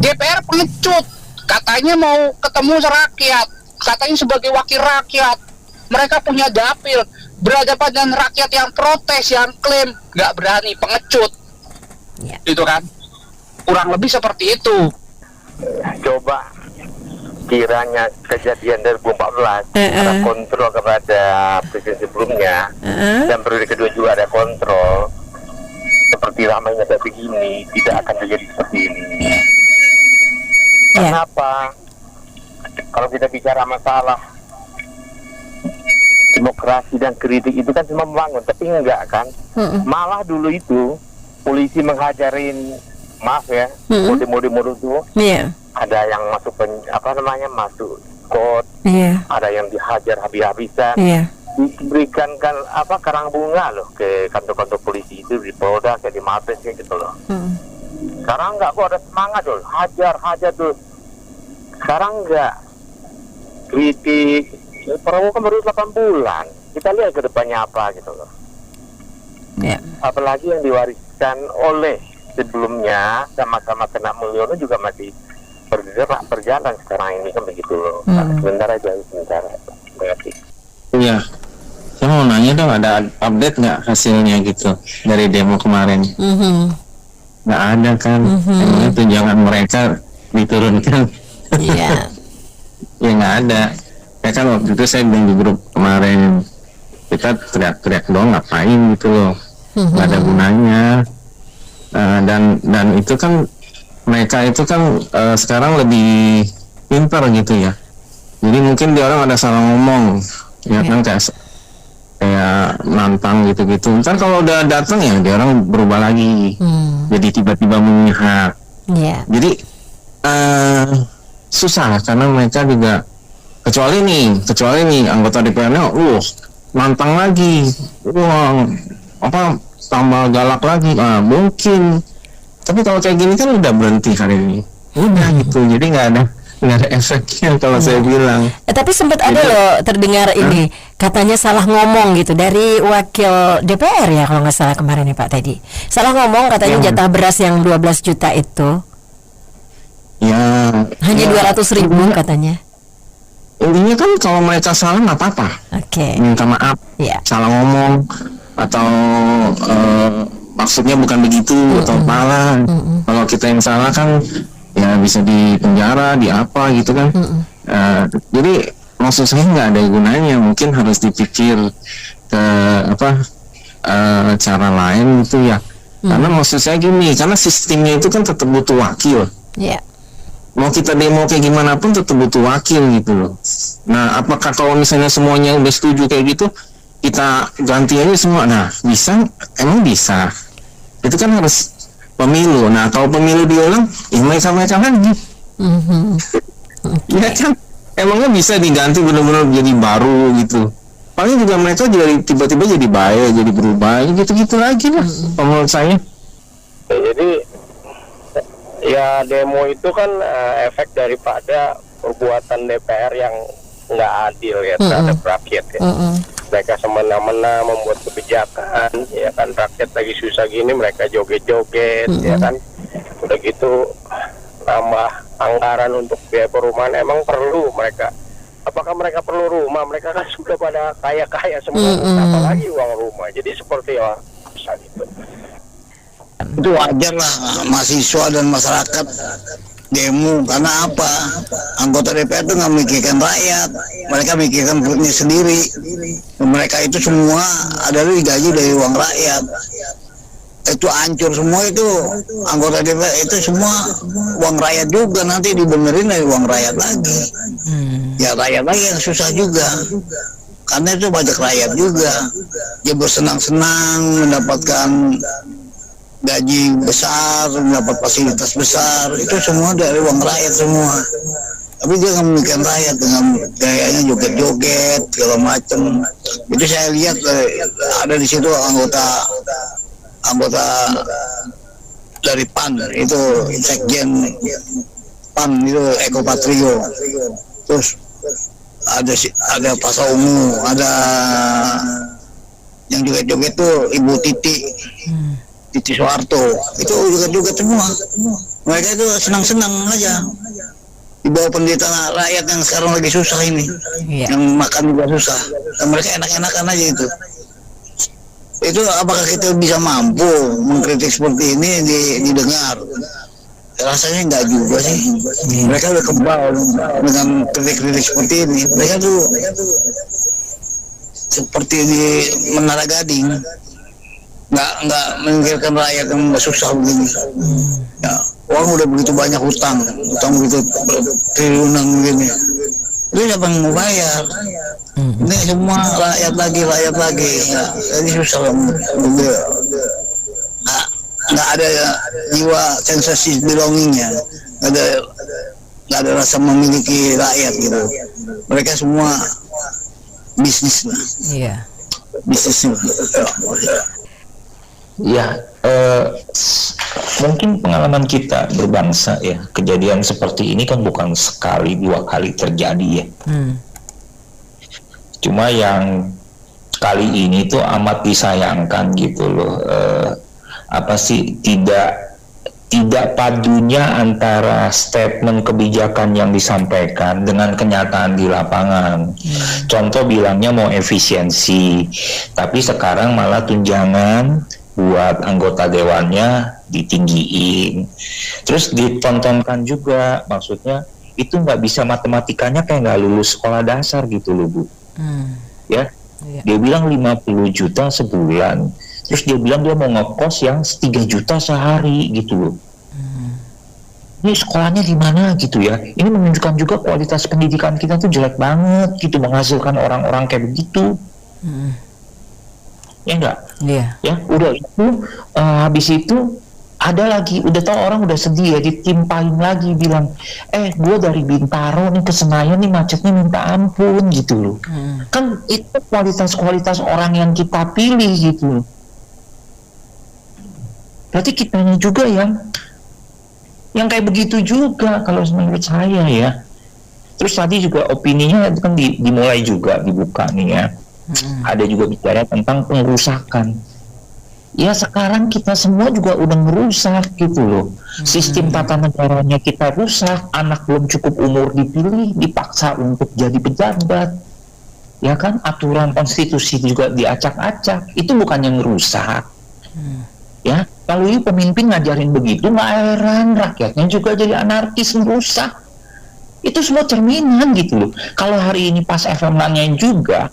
DPR pengecut. Katanya mau ketemu rakyat. Katanya sebagai wakil rakyat. Mereka punya dapil. Berhadapan dengan rakyat yang protes, yang klaim. Nggak berani, pengecut. Gitu kan. Kurang lebih seperti itu. Coba kiranya kejadian 2014 ada kontrol kepada presiden sebelumnya, dan periode kedua juga ada kontrol, seperti ramainya kayak begini tidak akan terjadi seperti ini. Kenapa? Kalau kita bicara masalah demokrasi dan kritik itu kan cuma membangun, tapi enggak kan? Malah dulu itu polisi menghajarin, maaf ya, mode-mode itu. Ada yang masuk masuk kot, ada yang dihajar habis-habisan, diberikan karang bunga loh ke kantor-kantor polisi itu di Polda, kayak di Mabes kayak gitu loh. Sekarang enggak, kok ada semangat loh, hajar tuh. Sekarang enggak, kritik. Prabowo kan baru 8 bulan, kita lihat ke depannya apa gitu loh. Apalagi yang diwariskan oleh sebelumnya, sama-sama kena Mulyono juga masih berjalan sekarang ini kan begitu loh. Sebentar aja. Iya, saya mau nanya dong, ada update nggak hasilnya gitu dari demo kemarin? Nggak ada kan? Emangnya tunjangan mereka diturunkan? Ya nggak ada. Ya kan waktu itu saya bilang di grup kemarin, kita teriak-teriak doang ngapain gitu loh, nggak ada gunanya. Dan itu kan mereka itu kan sekarang lebih pintar gitu ya. Jadi mungkin dia orang ada salah ngomong, ya kan, kayak nantang gitu-gitu. Ntar kalau udah datang ya dia orang berubah lagi, jadi tiba-tiba memihak. Jadi susah karena mereka juga, kecuali nih anggota DPR-nya, nantang lagi, tambah galak lagi, mungkin. Tapi kalau kayak gini kan udah berhenti hari ini, udah gitu, jadi nggak ada efeknya kalau saya bilang. Tapi sempat ada loh terdengar ini, katanya salah ngomong gitu dari wakil DPR ya kalau nggak salah kemarin ya Pak tadi. Salah ngomong katanya jatah beras yang 12 juta itu hanya 200.000 katanya. Intinya kan kalau mereka salah nggak apa-apa, minta maaf, salah ngomong atau maksudnya bukan begitu atau apalah. Kalau kita yang salah kan ya bisa di penjara, di apa gitu kan. Jadi maksud saya nggak ada gunanya, mungkin harus dipikir ke cara lain gitu ya. Karena maksud saya gini, karena sistemnya itu kan tetap butuh wakil. Mau kita demo kayak gimana pun tetap butuh wakil gitu loh. Nah, apakah kalau misalnya semuanya udah setuju kayak gitu, kita ganti aja semua? Nah, bisa? Emang bisa? Itu kan harus pemilu. Nah, kalau pemilu diulang, mereka lagi. Ya kan? Emangnya bisa diganti benar-benar jadi baru gitu? Paling juga mereka jadi tiba-tiba jadi baik, jadi berubah, gitu-gitu lagi lah. Menurut saya. Jadi ya demo itu kan efek daripada perbuatan DPR yang nggak adil ya terhadap rakyat ya. Mereka semena-mena membuat kebijakan, ya kan, rakyat lagi susah gini mereka joget-joget, ya kan. Udah gitu nambah anggaran untuk biaya perumahan, emang perlu mereka? Apakah mereka perlu rumah? Mereka kan sudah pada kaya-kaya semua, apalagi uang rumah. Jadi seperti gitu. Itu wajar lah mahasiswa dan masyarakat demo, karena apa? Anggota DPR itu nggak memikirkan rakyat, mereka mikirkan perutnya sendiri. Mereka itu semua adalah digaji dari uang rakyat. itu hancur semua, itu anggota DPR itu semua uang rakyat juga, nanti dibenerin dari uang rakyat lagi. Ya rakyat lagi yang susah juga, karena itu pajak rakyat juga. Dia bersenang-senang mendapatkan gaji besar, mendapat fasilitas besar, itu semua dari uang rakyat semua. Tapi dia nggak memikirkan rakyat dengan gayanya joget-joget segala macam. Itu saya lihat ada di situ anggota dari PAN, itu sekjen PAN itu Eko Patrio, terus ada Pasal Ungu, ada yang joget-joget tuh Ibu Titi Soeharto, itu joget-joget semua. Mereka itu senang-senang aja di bawah penderitaan rakyat yang sekarang lagi susah ini, yang makan juga susah, dan mereka enak-enakan aja itu. Itu apakah kita bisa mampu mengkritik seperti ini didengar? Rasanya enggak juga sih. Mereka udah kebal dengan kritik-kritik seperti ini. Mereka tuh seperti di Menara Gading, nggak memikirkan rakyat yang susah begini. Ya, orang udah begitu banyak hutang begitu triliunan begini. Itu siapa yang mau bayar? Ini semua rakyat lagi. Ya, jadi susah nggak ada jiwa sensasi belongingnya, nggak ada rasa memiliki rakyat gitu. Mereka semua bisnis lah. Iya. Bisnis. Ya, mungkin pengalaman kita berbangsa ya, kejadian seperti ini kan bukan sekali dua kali terjadi ya. Cuma yang kali ini tuh amat disayangkan gitu loh. Tidak padunya antara statement kebijakan yang disampaikan dengan kenyataan di lapangan. Contoh bilangnya mau efisiensi, tapi sekarang malah tunjangan buat anggota dewannya ditinggiin. Terus ditontonkan juga, maksudnya itu nggak bisa matematikanya kayak nggak lulus sekolah dasar gitu loh Bu. Ya, dia bilang 50 juta sebulan. Terus dia bilang dia mau ngekos yang 3 juta sehari gitu loh. Ini sekolahnya di mana gitu ya. Ini menunjukkan juga kualitas pendidikan kita tuh jelek banget gitu, menghasilkan orang-orang kayak begitu. Ya enggak? Iya. Ya, udah itu habis itu ada lagi, udah tahu orang udah sedih ya, ditimpain lagi bilang, gue dari Bintaro nih ke Senayan nih macetnya minta ampun gitu loh. Kan itu kualitas orang yang kita pilih gitu. Berarti kitanya juga yang kayak begitu juga kalau menurut saya ya. Terus tadi juga opininya itu kan dimulai juga dibuka nih ya. Ada juga bicara tentang pengrusakan. Ya sekarang kita semua juga udah merusak gitu loh. Sistem tata negaranya kita rusak, anak belum cukup umur dipilih, dipaksa untuk jadi pejabat. Ya kan, aturan konstitusi juga diacak-acak. Itu bukan yang merusak. Ya, kalau ini pemimpin ngajarin begitu, nggak heran rakyatnya juga jadi anarkis, merusak. Itu semua cerminan gitu loh. Kalau hari ini Pas FM nanyain juga,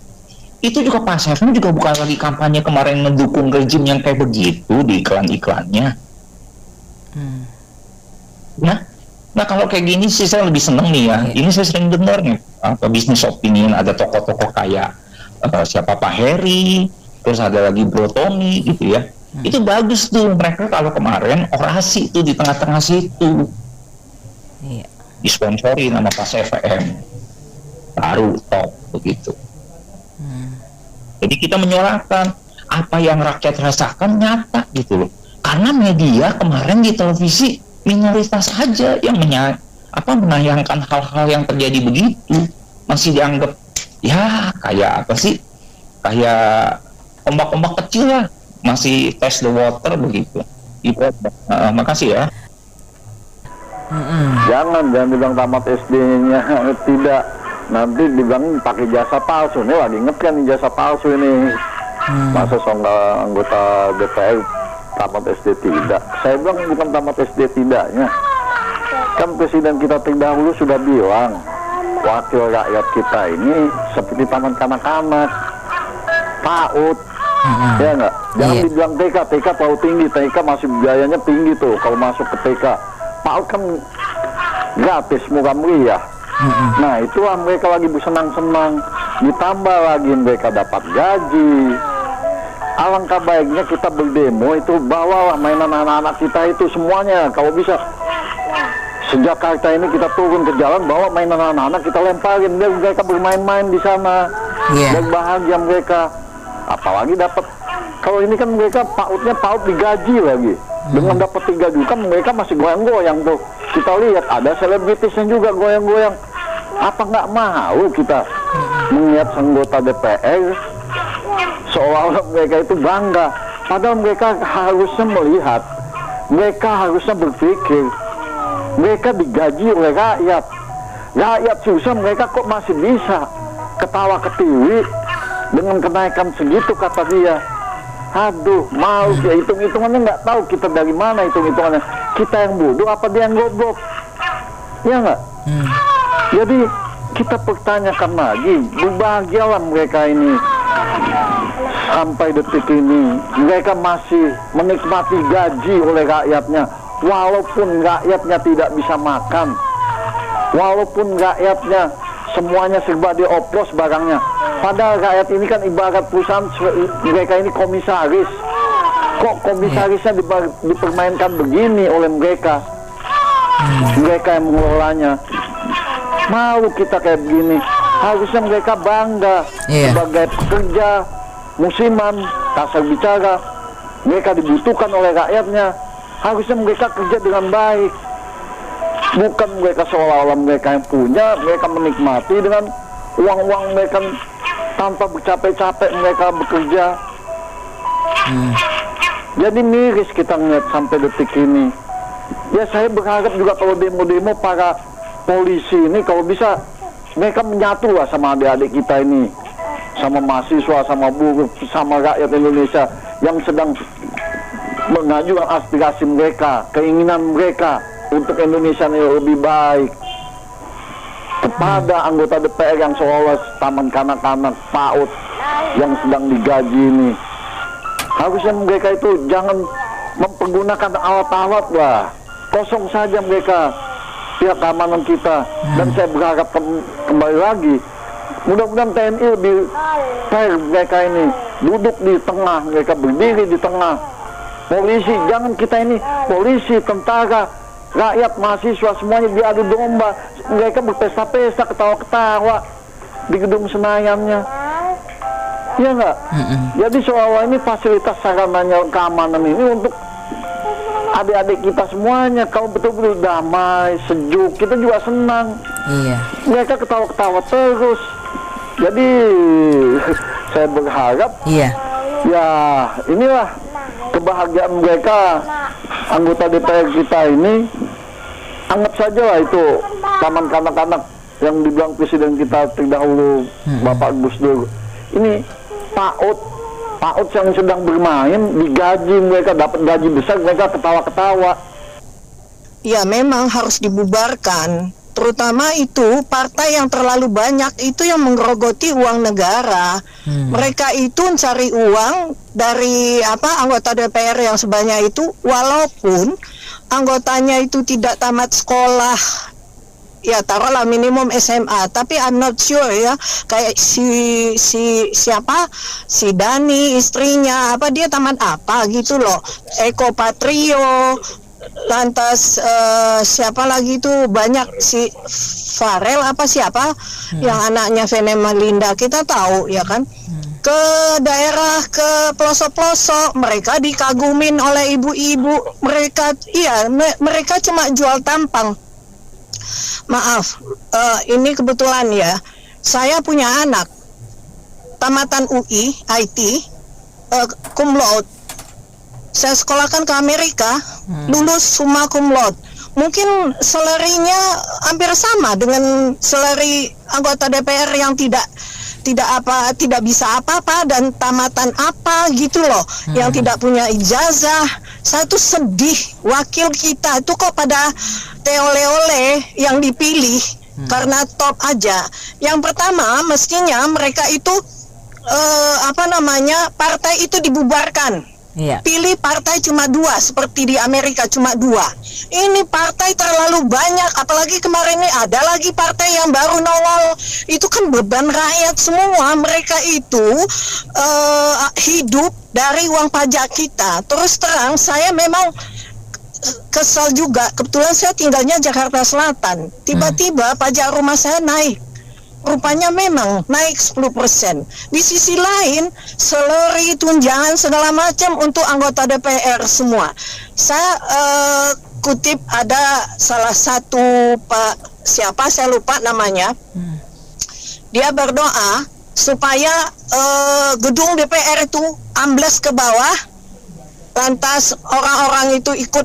itu juga Pas FM juga bukan lagi kampanye kemarin mendukung rejim yang kayak begitu di iklan-iklannya. Nah kalau kayak gini sih saya lebih seneng nih ya. Ini saya sering dengar nih, apa bisnis opinion, ada tokoh-tokoh kayak siapa Pak Heri, terus ada lagi Bro Tony gitu ya. Itu bagus tuh, mereka kalau kemarin orasi tuh di tengah-tengah situ. Disponsori nama Pas FM. Baru top begitu. Jadi kita menyuarakan apa yang rakyat rasakan nyata gitu loh. Karena media kemarin di televisi minoritas aja yang menayangkan hal-hal yang terjadi begitu. Masih dianggap ya kayak apa sih? Kayak ombak-ombak kecil lah. Masih test the water begitu. Makasih ya. Jangan bilang tamat SD-nya tidak, nanti dibilang pakai jasa palsu. Ini lagi inget jasa palsu ini. Masa anggota DPR tamat SD tidak? Saya bilang bukan tamat SD tidaknya. Kan presiden kita terdahulu sudah bilang wakil rakyat kita ini seperti taman kanak-kanak, PAUD. Ya nggak? Jangan Iya. dibilang TK terlalu tinggi, TK masih biayanya tinggi tuh kalau masuk ke TK. PAUD kan gratis, murah meriah. Nah itulah mereka lagi bersenang-senang, ditambah lagi mereka dapat gaji. Alangkah baiknya kita berdemo itu, bawalah mainan anak-anak kita itu semuanya. Kalau bisa sejak Jakarta ini kita turun ke jalan, bawa mainan anak-anak kita lemparin, biar mereka bermain-main di sana, dan bahagia mereka. Apalagi dapat, kalau ini kan mereka PAUD-nya PAUD digaji lagi, dengan dapat 3 juta mereka masih goyang-goyang tuh. Kita lihat ada selebritisnya juga goyang-goyang. Apa nggak mau kita melihat anggota DPR seolah-olah mereka itu bangga, padahal mereka harusnya melihat, mereka harusnya berpikir, mereka digaji oleh rakyat. Rakyat susah, mereka kok masih bisa ketawa ketiwi dengan kenaikan segitu, kata dia. Aduh, mau ya hitung-hitungannya nggak tahu kita dari mana hitung-hitungannya. Kita yang bodoh apa dia yang goblok? Ya nggak? Jadi kita pertanyakan lagi, berbahagialah mereka ini. Sampai detik ini mereka masih menikmati gaji oleh rakyatnya, walaupun rakyatnya tidak bisa makan, walaupun rakyatnya semuanya serba dioplos barangnya. Padahal rakyat ini kan ibarat perusahaan, mereka ini komisaris. Kok komisarisnya dipermainkan begini oleh mereka? Mereka yang mengelolanya. Malu kita kayak begini. Harusnya mereka bangga sebagai pekerja musiman, kasar bicara, mereka dibutuhkan oleh rakyatnya. Harusnya mereka kerja dengan baik, bukan mereka seolah-olah mereka yang punya, mereka menikmati dengan uang-uang mereka tanpa bercapek-capek mereka bekerja. Jadi miris kita ngeliat sampai detik ini. Ya saya berharap juga kalau demo-demo para polisi ini kalau bisa mereka menyatu lah sama adik-adik kita ini, sama mahasiswa, sama buruh, sama rakyat Indonesia yang sedang mengajukan aspirasi mereka, keinginan mereka untuk Indonesia ini lebih baik. Kepada anggota DPR yang seolah taman kanak-kanak PAUD yang sedang digaji ini, harusnya mereka itu jangan mempergunakan alat-alat lah, kosong saja mereka pihak keamanan kita. Dan saya berharap kembali lagi, mudah-mudahan TNI lebih fair, mereka ini duduk di tengah, mereka berdiri di tengah. Polisi, jangan kita ini polisi, tentara, rakyat, mahasiswa semuanya diadu domba, mereka berpesta-pesta, ketawa-ketawa di gedung Senayannya. Iya nggak? Jadi seolah-olah ini fasilitas sarananya keamanan ini untuk adik-adik kita semuanya. Kalau betul-betul damai, sejuk, kita juga senang. Mereka ketawa-ketawa terus. Jadi saya berharap ya inilah kebahagiaan mereka, anggota DPR kita ini. Anggap saja lah itu taman kanak-kanak yang dibilang presiden kita terdahulu, Bapak Gus Dur. Ini PAUD yang sedang bermain, digaji, mereka dapat gaji besar, mereka ketawa-ketawa. Ya memang harus dibubarkan. Terutama itu partai yang terlalu banyak itu yang menggerogoti uang negara. Mereka itu mencari uang dari anggota DPR yang sebanyak itu, walaupun anggotanya itu tidak tamat sekolah. Ya taruhlah minimum SMA, tapi I'm not sure ya, kayak si Dani istrinya dia tamat apa gitu loh, Eko Patrio. Lantas siapa lagi tuh banyak, si Farel yang anaknya Vene Melinda, kita tahu ya kan. Ke daerah, ke pelosok-pelosok, mereka dikagumin oleh ibu-ibu. Mereka cuma jual tampang. Maaf, ini kebetulan ya, saya punya anak tamatan UI IT, cum laude. Saya sekolahkan ke Amerika, lulus summa cum laude. Mungkin salary-nya hampir sama dengan salary anggota DPR yang tidak bisa apa-apa dan tamatan apa gitu loh, yang tidak punya ijazah. Saya tuh sedih, wakil kita itu kok pada teole-ole yang dipilih karena top aja. Yang pertama mestinya mereka itu partai itu dibubarkan. Pilih partai cuma 2, seperti di Amerika cuma 2. Ini partai terlalu banyak, apalagi kemarin ini ada lagi partai yang baru nongol. Itu kan beban rakyat semua. Mereka itu hidup dari uang pajak kita. Terus terang, saya memang kesal juga. Kebetulan saya tinggalnya Jakarta Selatan. Tiba-tiba pajak rumah saya naik. Rupanya memang naik 10%. Di sisi lain, salary, tunjangan segala macam untuk anggota DPR semua. Saya kutip ada salah satu Pak siapa saya lupa namanya. Dia berdoa supaya gedung DPR itu ambles ke bawah, lantas orang-orang itu ikut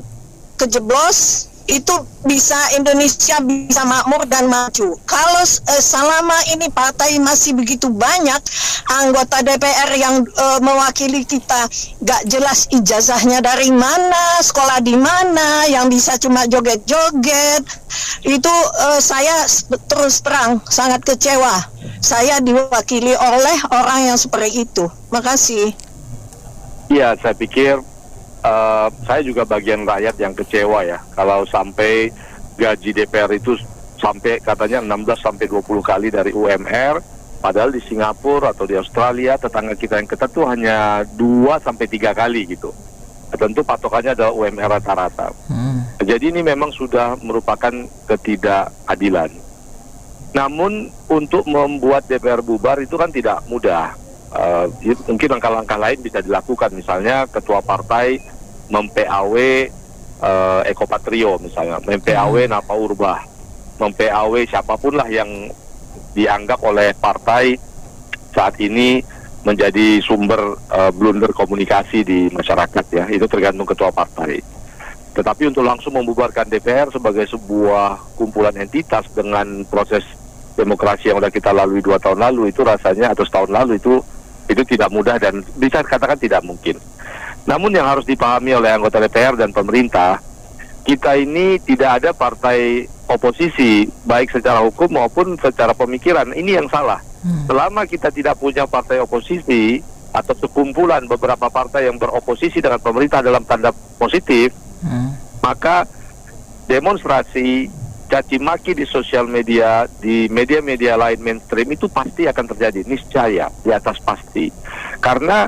kejeblos. Itu bisa Indonesia bisa makmur dan maju. Kalau selama ini partai masih begitu banyak, anggota DPR yang mewakili kita gak jelas ijazahnya dari mana, sekolah di mana, yang bisa cuma joget-joget, itu saya terus terang sangat kecewa. Saya diwakili oleh orang yang seperti itu. Makasih. Iya, saya pikir saya juga bagian rakyat yang kecewa ya kalau sampai gaji DPR itu sampai katanya 16-20 kali dari UMR, padahal di Singapura atau di Australia tetangga kita yang ketat tuh hanya 2-3 kali gitu. Tentu patokannya adalah UMR rata-rata. Jadi ini memang sudah merupakan ketidakadilan. Namun untuk membuat DPR bubar itu kan tidak mudah. Mungkin langkah-langkah lain bisa dilakukan, misalnya ketua partai mem-PAW Eko Patrio misalnya, mem-PAW Napa Urbah, mem-PAW siapapun lah yang dianggap oleh partai saat ini menjadi sumber blunder komunikasi di masyarakat ya, itu tergantung ketua partai. Tetapi untuk langsung membubarkan DPR sebagai sebuah kumpulan entitas dengan proses demokrasi yang sudah kita lalui 2 tahun lalu itu rasanya, atau setahun lalu itu tidak mudah dan bisa dikatakan tidak mungkin. Namun yang harus dipahami oleh anggota DPR dan pemerintah, kita ini tidak ada partai oposisi baik secara hukum maupun secara pemikiran. Ini yang salah. Selama kita tidak punya partai oposisi atau sekumpulan beberapa partai yang beroposisi dengan pemerintah dalam tanda positif, maka demonstrasi caci maki di sosial media, di media-media lain mainstream itu pasti akan terjadi, niscaya, di atas pasti. Karena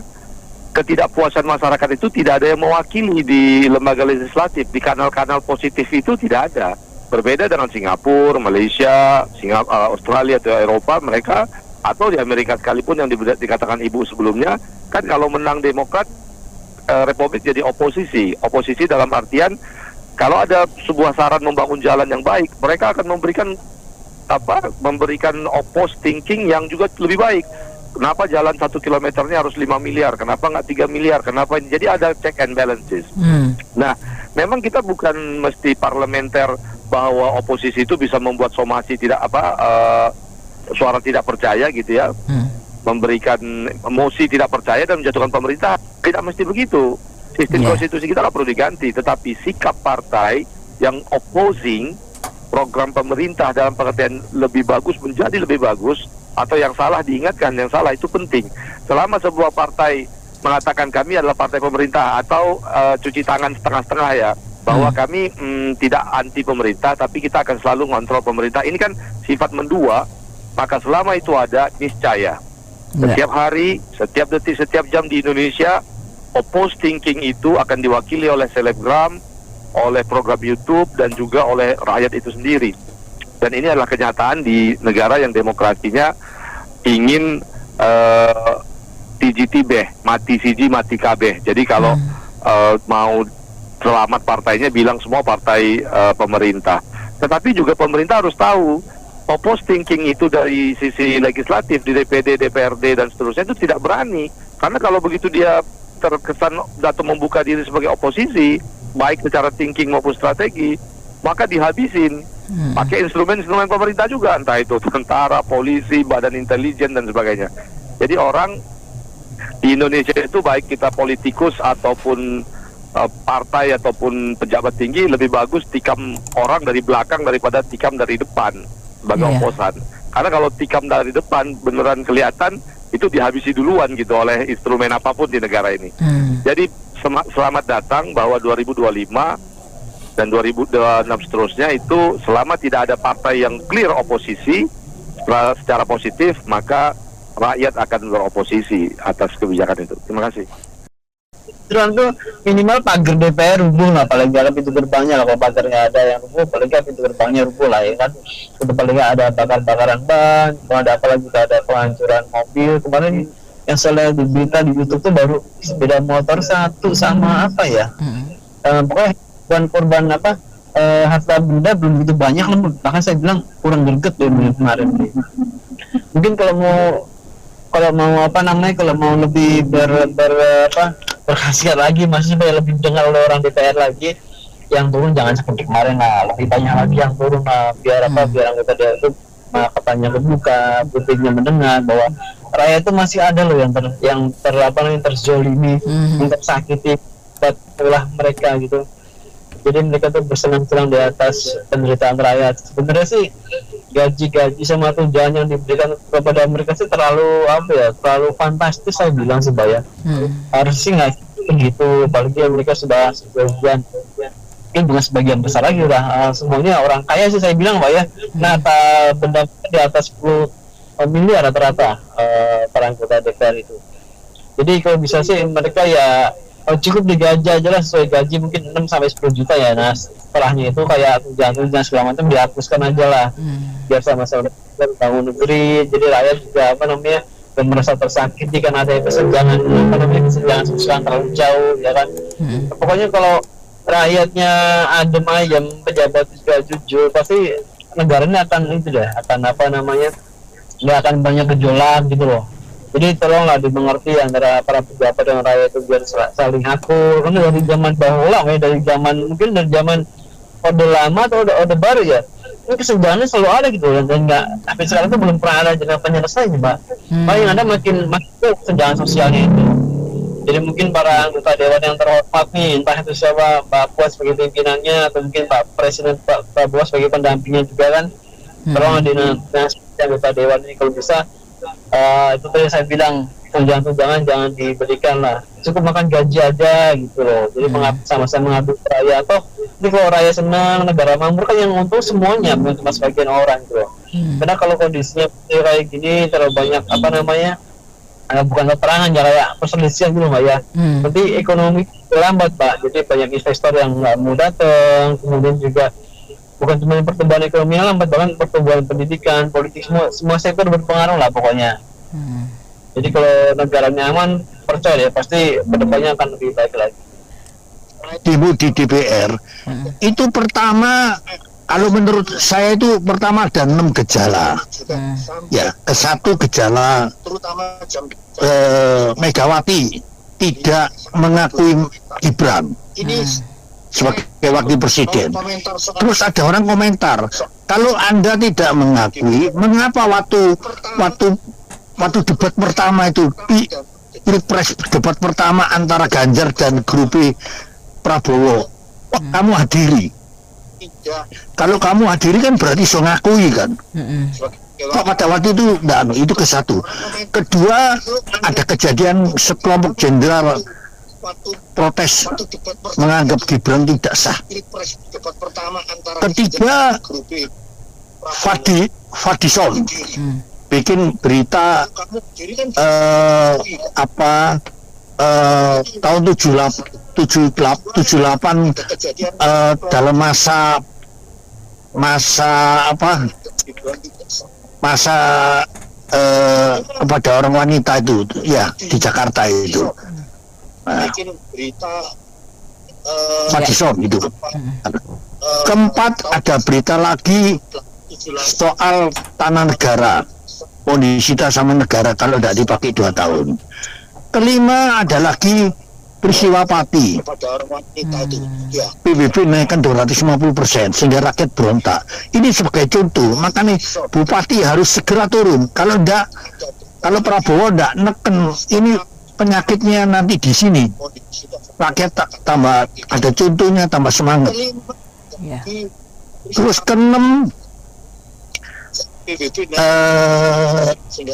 ketidakpuasan masyarakat itu tidak ada yang mewakili di lembaga legislatif, di kanal-kanal positif itu tidak ada. Berbeda dengan Singapura, Malaysia, Australia atau Eropa, mereka atau di Amerika sekalipun yang dikatakan ibu sebelumnya, kan kalau menang Demokrat, Republik jadi oposisi. Oposisi dalam artian kalau ada sebuah saran membangun jalan yang baik, mereka akan memberikan oppose thinking yang juga lebih baik. Kenapa jalan 1 kilometernya harus 5 miliar? Kenapa nggak 3 miliar? Kenapa? Jadi ada check and balances. Nah, memang kita bukan mesti parlementer bahwa oposisi itu bisa membuat somasi suara tidak percaya gitu ya, memberikan mosi tidak percaya dan menjatuhkan pemerintah. Tidak mesti begitu. Sistem konstitusi kita nggak perlu diganti, tetapi sikap partai yang opposing program pemerintah dalam pengertian lebih bagus menjadi lebih bagus, atau yang salah diingatkan yang salah, itu penting. Selama sebuah partai mengatakan kami adalah partai pemerintah atau cuci tangan setengah-setengah ya, bahwa kami tidak anti pemerintah tapi kita akan selalu ngontrol pemerintah, ini kan sifat mendua, maka selama itu ada, niscaya setiap hari, setiap detik, setiap jam di Indonesia oppose thinking itu akan diwakili oleh selebgram, oleh program YouTube, dan juga oleh rakyat itu sendiri. Dan ini adalah kenyataan di negara yang demokrasinya ingin TGTB, mati siji mati kabeh. Jadi kalau mau selamat partainya bilang semua partai pemerintah. Tetapi juga pemerintah harus tahu oppose thinking itu dari sisi legislatif di DPD, DPRD dan seterusnya itu tidak berani. Karena kalau begitu dia terkesan atau membuka diri sebagai oposisi, baik secara thinking maupun strategi, maka dihabisin pakai instrumen-instrumen pemerintah juga, entah itu tentara, polisi, badan intelijen dan sebagainya. Jadi orang di Indonesia itu baik kita politikus ataupun partai ataupun pejabat tinggi, lebih bagus tikam orang dari belakang daripada tikam dari depan sebagai oposan. Karena kalau tikam dari depan beneran kelihatan, itu dihabisi duluan gitu oleh instrumen apapun di negara ini. Jadi selamat datang bahwa 2025 dan 2026 seterusnya itu selama tidak ada partai yang clear oposisi secara positif, maka rakyat akan beroposisi atas kebijakan itu. Terima kasih. Tuh minimal pagar DPR rubuh lah, paling nggak pintu gerbangnya lah. Kalau pagarnya ada yang rubuh, paling nggak pintu gerbangnya rubuh lah ya kan. Itu paling nggak ada bakar-bakaran ban, kalau ada apa lagi ada penghancuran mobil. Kemarin yang saya lihat di berita di YouTube tuh baru sepeda motor satu sama apa ya, pokoknya korban apa harta benda belum begitu banyak lah. Bahkan saya bilang kurang greget loh kemarin. Mungkin kalau mau lebih berkhasiat lagi, masih supaya lebih dengar oleh orang DPR lagi, yang turun jangan seperti kemarin lah, lebih banyak lagi yang turun lah, biar anggota DPR itu katanya kebuka, publiknya mendengar bahwa rakyat itu masih ada loh yang terzolimi, yang tersakiti ulah mereka gitu. Jadi mereka tuh bersenang-senang di atas penderitaan rakyat. Sebenarnya sih gaji sama tunjangan yang diberikan kepada mereka sih terlalu fantastis, saya bilang sih Mbak ya. Harus sih nggak begitu, apalagi mereka sudah sebagian, mungkin bukan sebagian besar lagi udah semuanya orang kaya sih saya bilang Mbak ya. Nah benda di atas 10 miliar rata-rata para anggota DPR itu. Jadi kalau bisa sih mereka ya cukup digaji aja lah, sesuai gaji mungkin 6-10 juta ya. Nah setelahnya itu kayak tunjangan segala macam dihapuskan aja lah, biar sama-sama bangun negeri. Jadi rakyat juga dan merasa tersakiti kan ada kesenjangan sosial terlalu jauh ya kan. Pokoknya kalau rakyatnya adem ayem, pejabat juga jujur, pasti negara ini akan nggak akan banyak gejolak gitu loh. Jadi tolonglah dimengerti antara para pejabat dan rakyat itu biar saling akur. Karena dari zaman bahula, dari zaman orde lama atau orde baru ya, ini kesenjangannya selalu ada gitu, dan nggak sampai sekarang itu belum pernah ada jangka penyelesaiannya, Mbak. Paling ada makin kesenjangan sosialnya itu. Jadi mungkin para anggota dewan yang terhormat nih, entah itu siapa, Pak Puas sebagai pimpinannya atau mungkin Pak Presiden Pak Prabowo sebagai pendampingnya juga kan, tolong dinasti anggota dewan ini kalau bisa. Itu tadi saya bilang tunjangan jangan diberikan lah, cukup makan gaji aja gitu loh. Jadi sama-sama mengabdi rakyat. Toh ini kalau rakyat senang, negara makmur kan yang untung semuanya, bukan cuma sebagian orang gitu loh. Karena kalau kondisinya kayak gini terlalu banyak bukan keterangan ya, kayak perselisihan gitu Mbak ya. Nanti ekonomi lambat Pak, jadi banyak investor yang nggak mau datang, kemudian juga bukan cuma pertumbuhan ekonomi yang lambat, bahkan pertumbuhan pendidikan, politik, semua sektor berpengaruh lah pokoknya. Jadi kalau negaranya aman, percaya ya pasti kedepannya akan lebih baik lagi. Demo di DPR itu pertama, kalau menurut saya itu pertama ada 6 gejala. Ya, satu gejala Megawati tidak mengakui Gibran sebagai wakil presiden. Terus ada orang komentar, kalau Anda tidak mengakui, mengapa waktu debat pertama itu, Pilpres debat pertama antara Ganjar dan grup Prabowo, kamu hadiri? Kalau kamu hadiri kan berarti so ngakui kan. Kok pada waktu itu enggak, itu ke satu. Kedua, ada kejadian sekelompok jenderal protes menganggap Gibran tidak sah. Ketiga, Fadison bikin berita tahun 78 dalam masa kepada orang wanita itu ya di Jakarta itu. Fadison itu. Keempat, ada berita lagi soal tanah negara, mau disita sama negara kalau tidak dipakai 2 tahun. Kelima, ada lagi peristiwa Pati, PBB naikkan 250% sehingga rakyat berontak. Ini sebagai contoh, makanya Bupati harus segera turun. Kalau Prabowo tidak neken, ini penyakitnya nanti di sini. Rakyat tambah ada contohnya, tambah semangat. Terus keenam,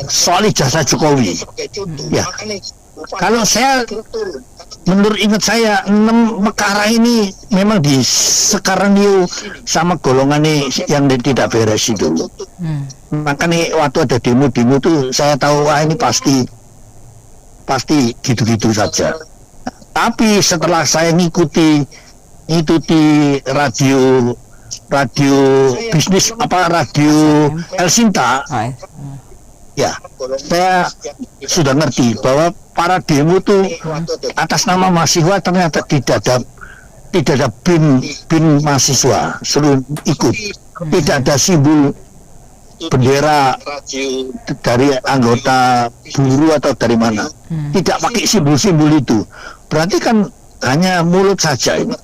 soal ijazah Jokowi. Ya, kalau saya menurut ingat saya 6 perkara ini memang di sekarang nih sama golongan nih yang tidak beres itu. Makanya waktu ada demo tuh saya tahu ini pasti gitu-gitu saja. Tapi setelah saya ngikuti radio bisnis radio El Sinta, ya saya sudah ngerti bahwa para demo tuh atas nama mahasiswa ternyata tidak ada bin mahasiswa seluruh ikut, tidak ada simbol bendera dari anggota buruh atau dari mana, tidak pakai simbol-simbol itu, berarti kan hanya mulut saja ini.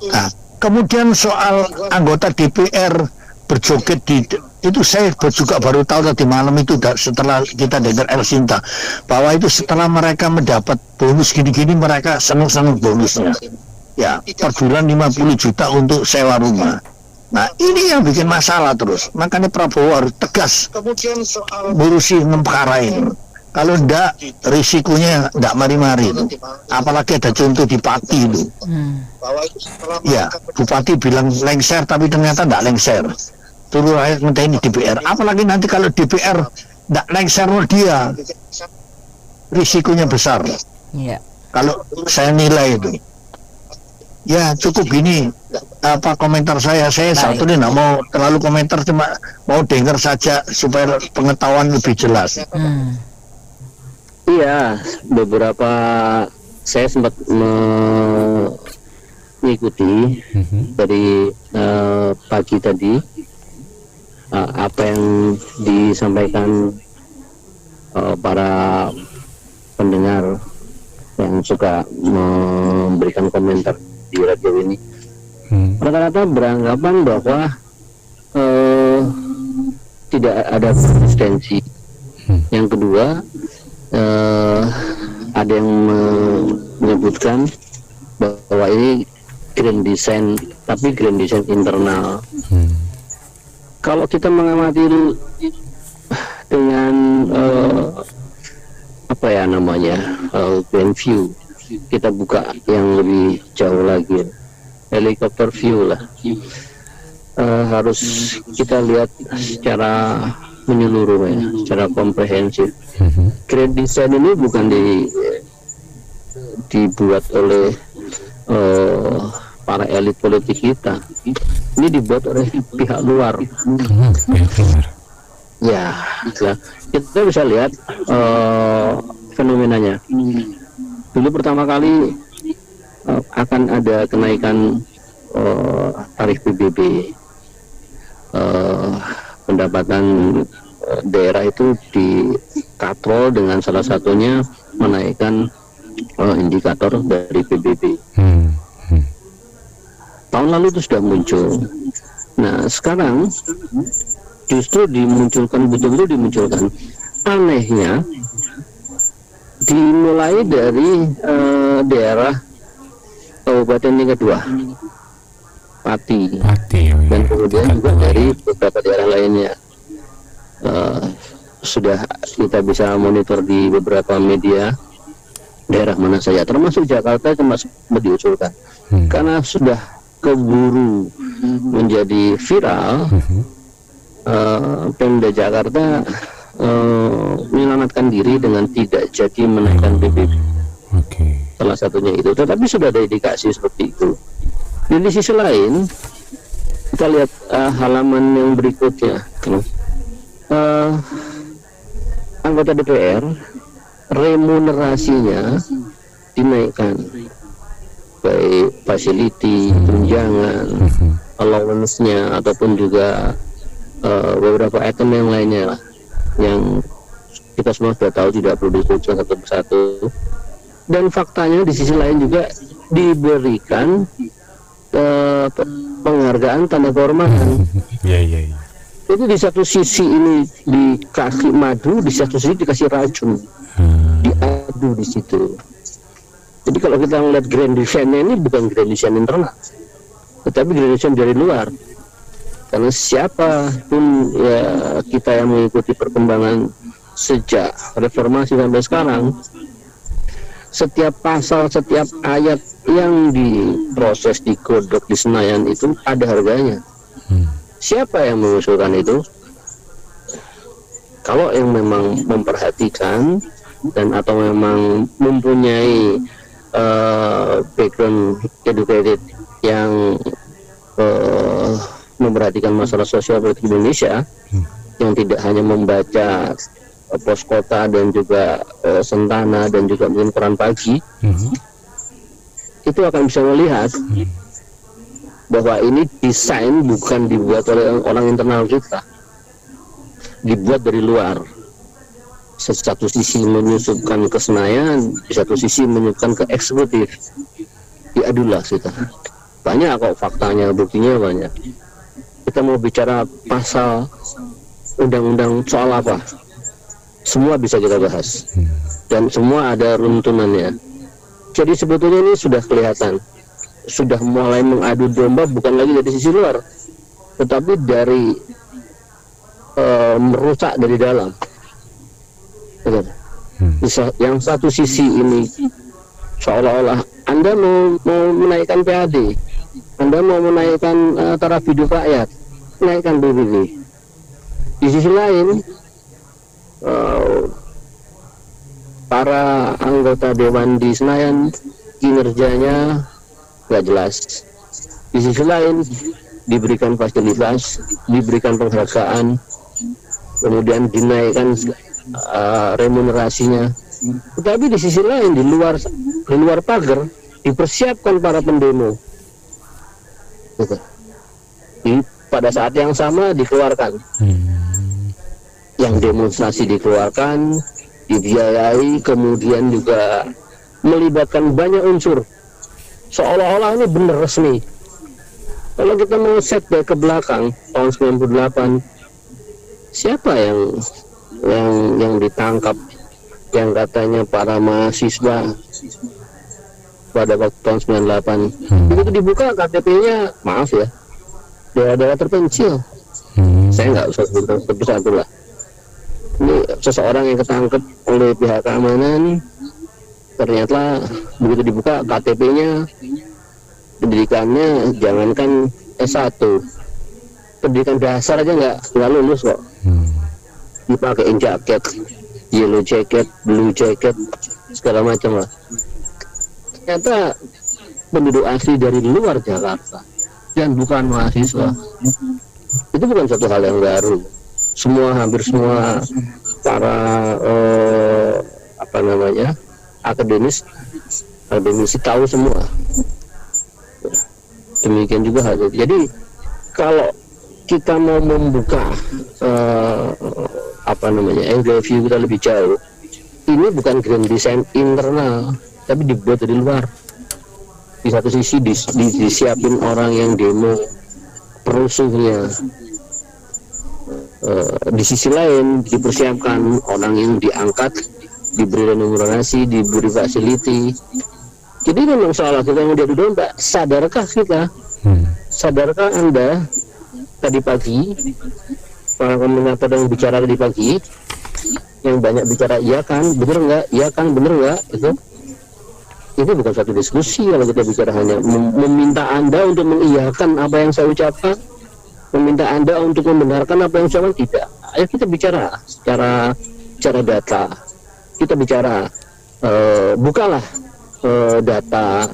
Nah, kemudian soal anggota DPR berjoget itu saya juga baru tahu tadi malam itu setelah kita dengar El Sinta bahwa itu setelah mereka mendapat bonus gini-gini mereka senang-senang bonusnya. Ya, per bulan 50 juta untuk sewa rumah. Nah, ini yang bikin masalah terus. Makanya Prabowo harus tegas ngurusi 6 perkara ini. Kalau enggak, risikonya enggak mari-mari itu. Apalagi ada contoh di Pati itu. Ya, Bupati bilang lengser tapi ternyata enggak lengser. Turun rakyat minta ini DPR. Apalagi nanti kalau DPR enggak lengser dia, risikonya besar. Kalau saya nilai itu. Ya, cukup gini komentar saya satu nih nggak mau terlalu komentar, cuma mau dengar saja supaya pengetahuan lebih jelas. Iya, beberapa saya sempat mengikuti dari pagi tadi apa yang disampaikan para pendengar yang suka memberikan komentar di radio ini. Rata-rata beranggapan bahwa tidak ada konsistensi. Yang kedua, ada yang menyebutkan bahwa ini grand design, tapi grand design internal. Kalau kita mengamati dengan grand view, kita buka yang lebih jauh lagi, helikopter view lah. Harus kita lihat secara menyeluruh ya, secara komprehensif. Grand design ini bukan dibuat oleh para elit politik kita. Ini dibuat oleh pihak luar. Ya, kita bisa lihat fenomenanya. Dulu pertama kali akan ada kenaikan tarif PBB, pendapatan daerah itu dikatrol dengan salah satunya menaikkan indikator dari PBB. Tahun lalu itu sudah muncul. Nah, sekarang justru betul-betul dimunculkan. Anehnya dimulai dari daerah kabupaten tingkat 2, Pati, dan kemudian juga dari beberapa daerah lainnya. Sudah kita bisa monitor di beberapa media daerah mana saja, termasuk Jakarta cuma diusulkan karena sudah keburu menjadi viral. Pemda Jakarta menyelamatkan diri dengan tidak jadi menaikkan PBB. Salah satunya itu, tetapi sudah ada indikasi seperti itu. Dan di sisi lain kita lihat halaman yang berikutnya, anggota DPR remunerasinya dinaikkan, baik facility, tunjangan, allowance-nya ataupun juga beberapa item yang lainnya lah, yang kita semua sudah tahu tidak perlu disebutkan satu persatu. Dan faktanya di sisi lain juga diberikan penghargaan tanda kehormatan. Itu di satu sisi ini dikasih madu, di satu sisi dikasih racun, diadu di situ. Jadi kalau kita melihat grand design-nya ini bukan grand design internal, tetapi grand design dari luar. Karena siapa pun ya, kita yang mengikuti perkembangan sejak reformasi sampai sekarang, setiap pasal, setiap ayat yang diproses, digodok di Senayan itu ada harganya. Siapa yang mengusulkan itu? Kalau yang memang memperhatikan dan atau memang mempunyai background educated yang memperhatikan masalah sosial politik Indonesia, yang tidak hanya membaca pos kota dan juga Sentana dan juga mungkin Koran Pagi, itu akan bisa melihat bahwa ini desain bukan dibuat oleh orang internal kita, dibuat dari luar. Satu sisi menyusupkan ke Senayan, di satu sisi menyusupkan ke eksekutif. Diadulah kita. Banyak kok faktanya, buktinya banyak. Kita mau bicara pasal undang-undang soal apa, semua bisa kita bahas dan semua ada runtunannya. Jadi sebetulnya ini sudah kelihatan, sudah mulai mengadu domba, bukan lagi dari sisi luar, tetapi dari merusak dari dalam. Yang satu sisi ini seolah-olah Anda mau menaikkan PAD, Anda mau menaikkan taraf hidup rakyat, naikkan BBB. Di sisi lain, para anggota Dewan di Senayan kinerjanya nggak jelas. Di sisi lain, diberikan fasilitas, diberikan penghargaan, kemudian dinaikkan remunerasinya. Tetapi di sisi lain, di luar pagar dipersiapkan para pendemo. Gitu. Pada saat yang sama dikeluarkan, yang demonstrasi dikeluarkan, dibiayai, kemudian juga melibatkan banyak unsur, seolah-olah ini benar resmi. Kalau kita mau setback ke belakang tahun 98, siapa yang ditangkap, yang katanya para mahasiswa pada waktu tahun 98? Begitu dibuka KTP-nya, maaf ya, daerah-daerah terpencil. Saya nggak usah sebut satu lah. Ini seseorang yang ketangkep oleh pihak keamanan, ternyata begitu dibuka KTP-nya, pendidikannya jangankan S1, pendidikan dasar aja nggak lulus kok. Dipakein jaket, yellow jacket, blue jacket, segala macam lah. Ternyata penduduk asli dari luar Jakarta dan bukan mahasiswa. Itu bukan suatu hal yang baru. Hampir semua para akademisi tahu semua. Demikian juga hal itu. Jadi kalau kita mau membuka angle view kita lebih jauh, ini bukan grand design internal, tapi dibuat dari luar. Di satu sisi disiapin orang yang demo perusuhnya, di sisi lain dipersiapkan orang yang diangkat, diberi remunerasi, diberi fasiliti. Jadi memang soal kita yang diadu domba. Sadarkah kita? Sadarkah Anda tadi pagi, para komentator yang bicara tadi pagi, yang banyak bicara iya kan, bener nggak, iya kan, bener nggak, itu bukan satu diskusi. Kalau kita bicara hanya meminta Anda untuk mengiyakan apa yang saya ucapkan, meminta Anda untuk membenarkan apa yang saya ucapkan, tidak. Ayo kita bicara secara data. Kita bicara, bukalah data,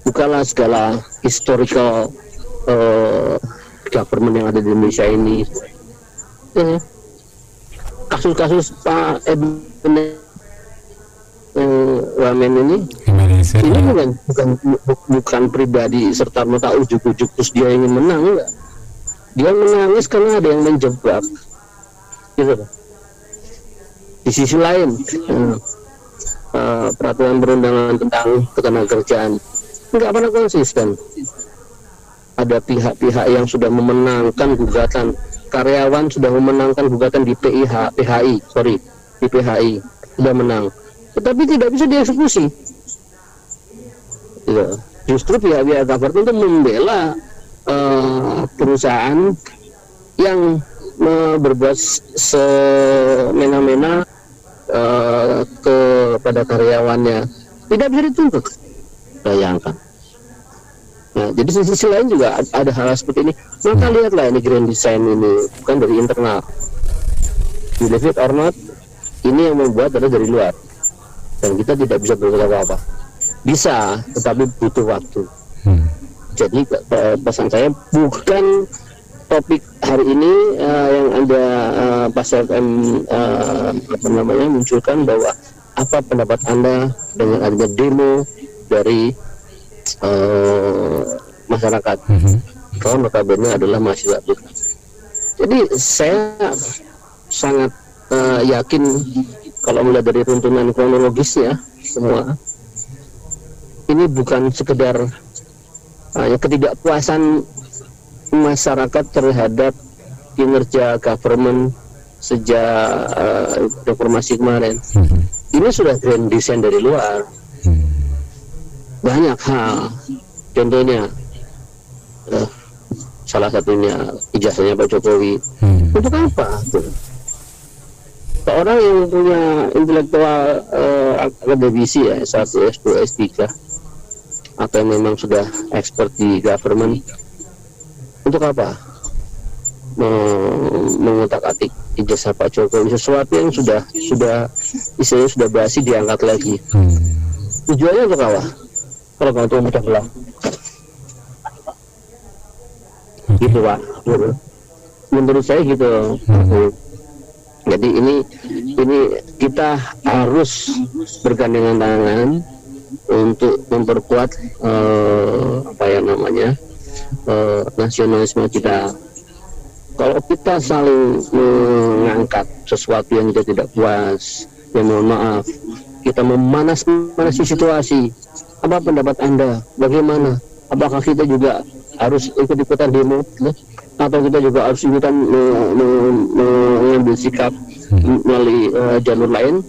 bukalah segala historical government yang ada di Indonesia ini. Kasus-kasus Pak Wamen ini bukan pribadi serta merta ujuk-ujuk terus dia ingin menang, enggak. Dia menangis karena ada yang menjebak, gitu. Di sisi lain, peraturan perundangan tentang ketenagakerjaan nggak pernah konsisten. Ada pihak-pihak yang sudah memenangkan gugatan, karyawan sudah memenangkan gugatan di PHI sudah menang, tetapi tidak bisa dieksekusi. Justru pihak-pihak government itu membela perusahaan yang berbuat semena-mena kepada karyawannya tidak bisa dituntut. Bayangkan. Nah, jadi sisi lain juga ada hal seperti ini. Maka lihatlah ini grand design ini bukan dari internal. Believe it or not, ini yang membuat adalah dari luar. Dan kita tidak bisa berbuat apa-apa. Bisa, tetapi butuh waktu. Jadi pesan saya bukan topik hari ini yang Anda Pasar FM munculkan bahwa apa pendapat Anda dengan adanya demo dari masyarakat. Kalau notabene adalah mahasiswa. Jadi saya sangat yakin kalau melihat dari runtunan kronologisnya semua ini bukan sekedar ketidakpuasan masyarakat terhadap kinerja government sejak reformasi kemarin. Ini sudah grand design dari luar. Banyak hal, contohnya salah satunya ijazahnya Pak Jokowi. Untuk apa? Seorang yang punya intelektual akademisi ya, S1, S2, S3 atau yang memang sudah expert di government, untuk apa mengutak-atik ijazah Pak Jokowi, sesuatu yang sudah istilahnya sudah basi diangkat lagi. Tujuannya untuk apa? Kalau nggak untuk memecah belah, gitu Pak. Menurut saya gitu. Jadi ini kita harus bergandengan tangan untuk memperkuat nasionalisme kita. Kalau kita saling mengangkat sesuatu yang kita tidak puas, ya mohon maaf, kita memanas-manasi situasi. Apa pendapat Anda? Bagaimana? Apakah kita juga harus ikut-ikutan demo? Atau kita juga harus ikutan mengambil sikap melalui jalur lain?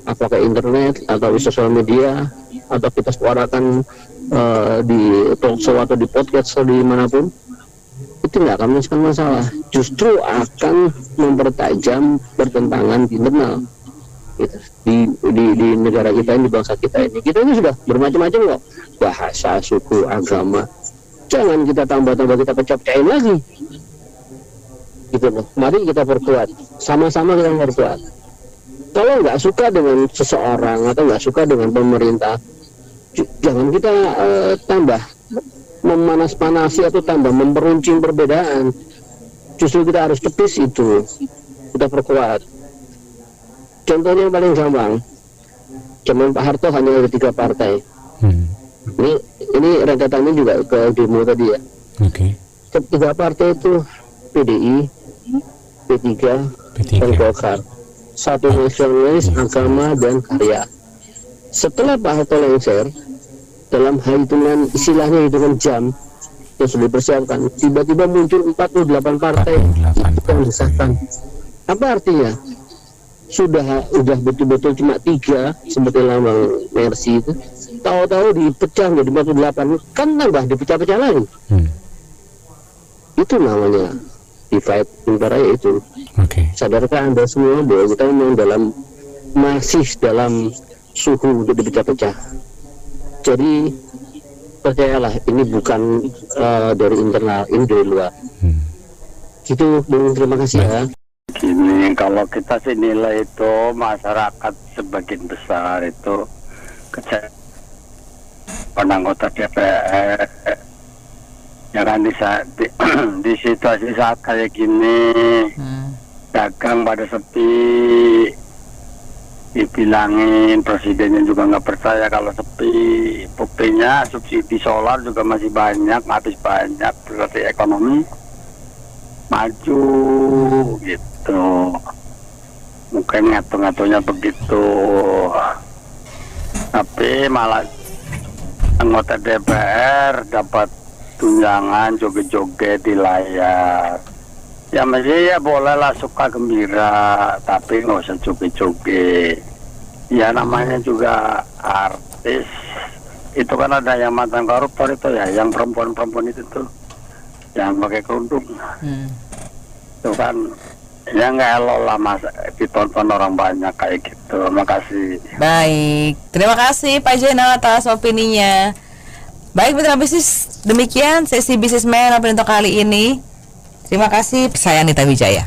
Apakah internet atau di sosial media? Atau kita suarakan di talk show atau di podcast atau dimanapun? Itu nggak akan menyelesaikan masalah. Justru akan mempertajam pertentangan internal. Gitu. Di negara kita ini, di bangsa kita ini sudah bermacam-macam kok, bahasa, suku, agama. Jangan kita tambah-tambah, kita pecah-pecahin lagi gitu loh. Mari kita perkuat, sama-sama kita perkuat. Kalau nggak suka dengan seseorang atau nggak suka dengan pemerintah, jangan kita tambah memanas-panasi atau tambah memperuncing perbedaan. Justru kita harus tepis itu, kita perkuat. Contohnya yang paling gampang, zaman Pak Harto hanya ada 3 partai. Ini rentetannya juga ke demo tadi ya. Ketiga partai itu PDI, P3, dan Golkar. Satu nasionalis, agama, dan karya. Setelah Pak Harto lengser, dalam hitungan istilahnya hitungan jam yang sudah dipersiapkan, tiba-tiba muncul 48 partai yang disahkan. Apa artinya? Sudah betul-betul cuma 3 seperti lambang Mercy itu, tahu-tahu dipecah menjadi 48, kan nambah dipecah-pecah lagi. Itu namanya divide impera itu. Sadarkah Anda semua bahwa kita memang masih dalam suhu untuk dipecah-pecah? Jadi percayalah, ini bukan dari internal, ini dari luar. Gitu, Bung, terima kasih ya. Gini, kalau kita sih nilai itu masyarakat sebagian besar itu anggota DPR ya kan di situasi saat kayak gini dagang pada sepi, dibilangin presidennya juga nggak percaya kalau sepi. Buktinya subsidi solar juga masih banyak, habis banyak, berarti ekonomi maju gitu. Mungkin ngatur-ngaturnya begitu, tapi malah anggota DPR dapat tunjangan joget-joget di layar. Ya mesti ya bolehlah suka gembira, tapi nggak usah joget-joget. Ya namanya juga artis. Itu kan ada yang mantan koruptor itu ya, yang perempuan-perempuan itu tuh yang pakai kerudung. itu kan ya nggak elok lah mas ditonton orang banyak kayak gitu. Makasih. Baik, terima kasih Pak Jenal atas opininya. Baik mitra bisnis, demikian sesi Businessman untuk kali ini. Terima kasih, saya Anita Wijaya.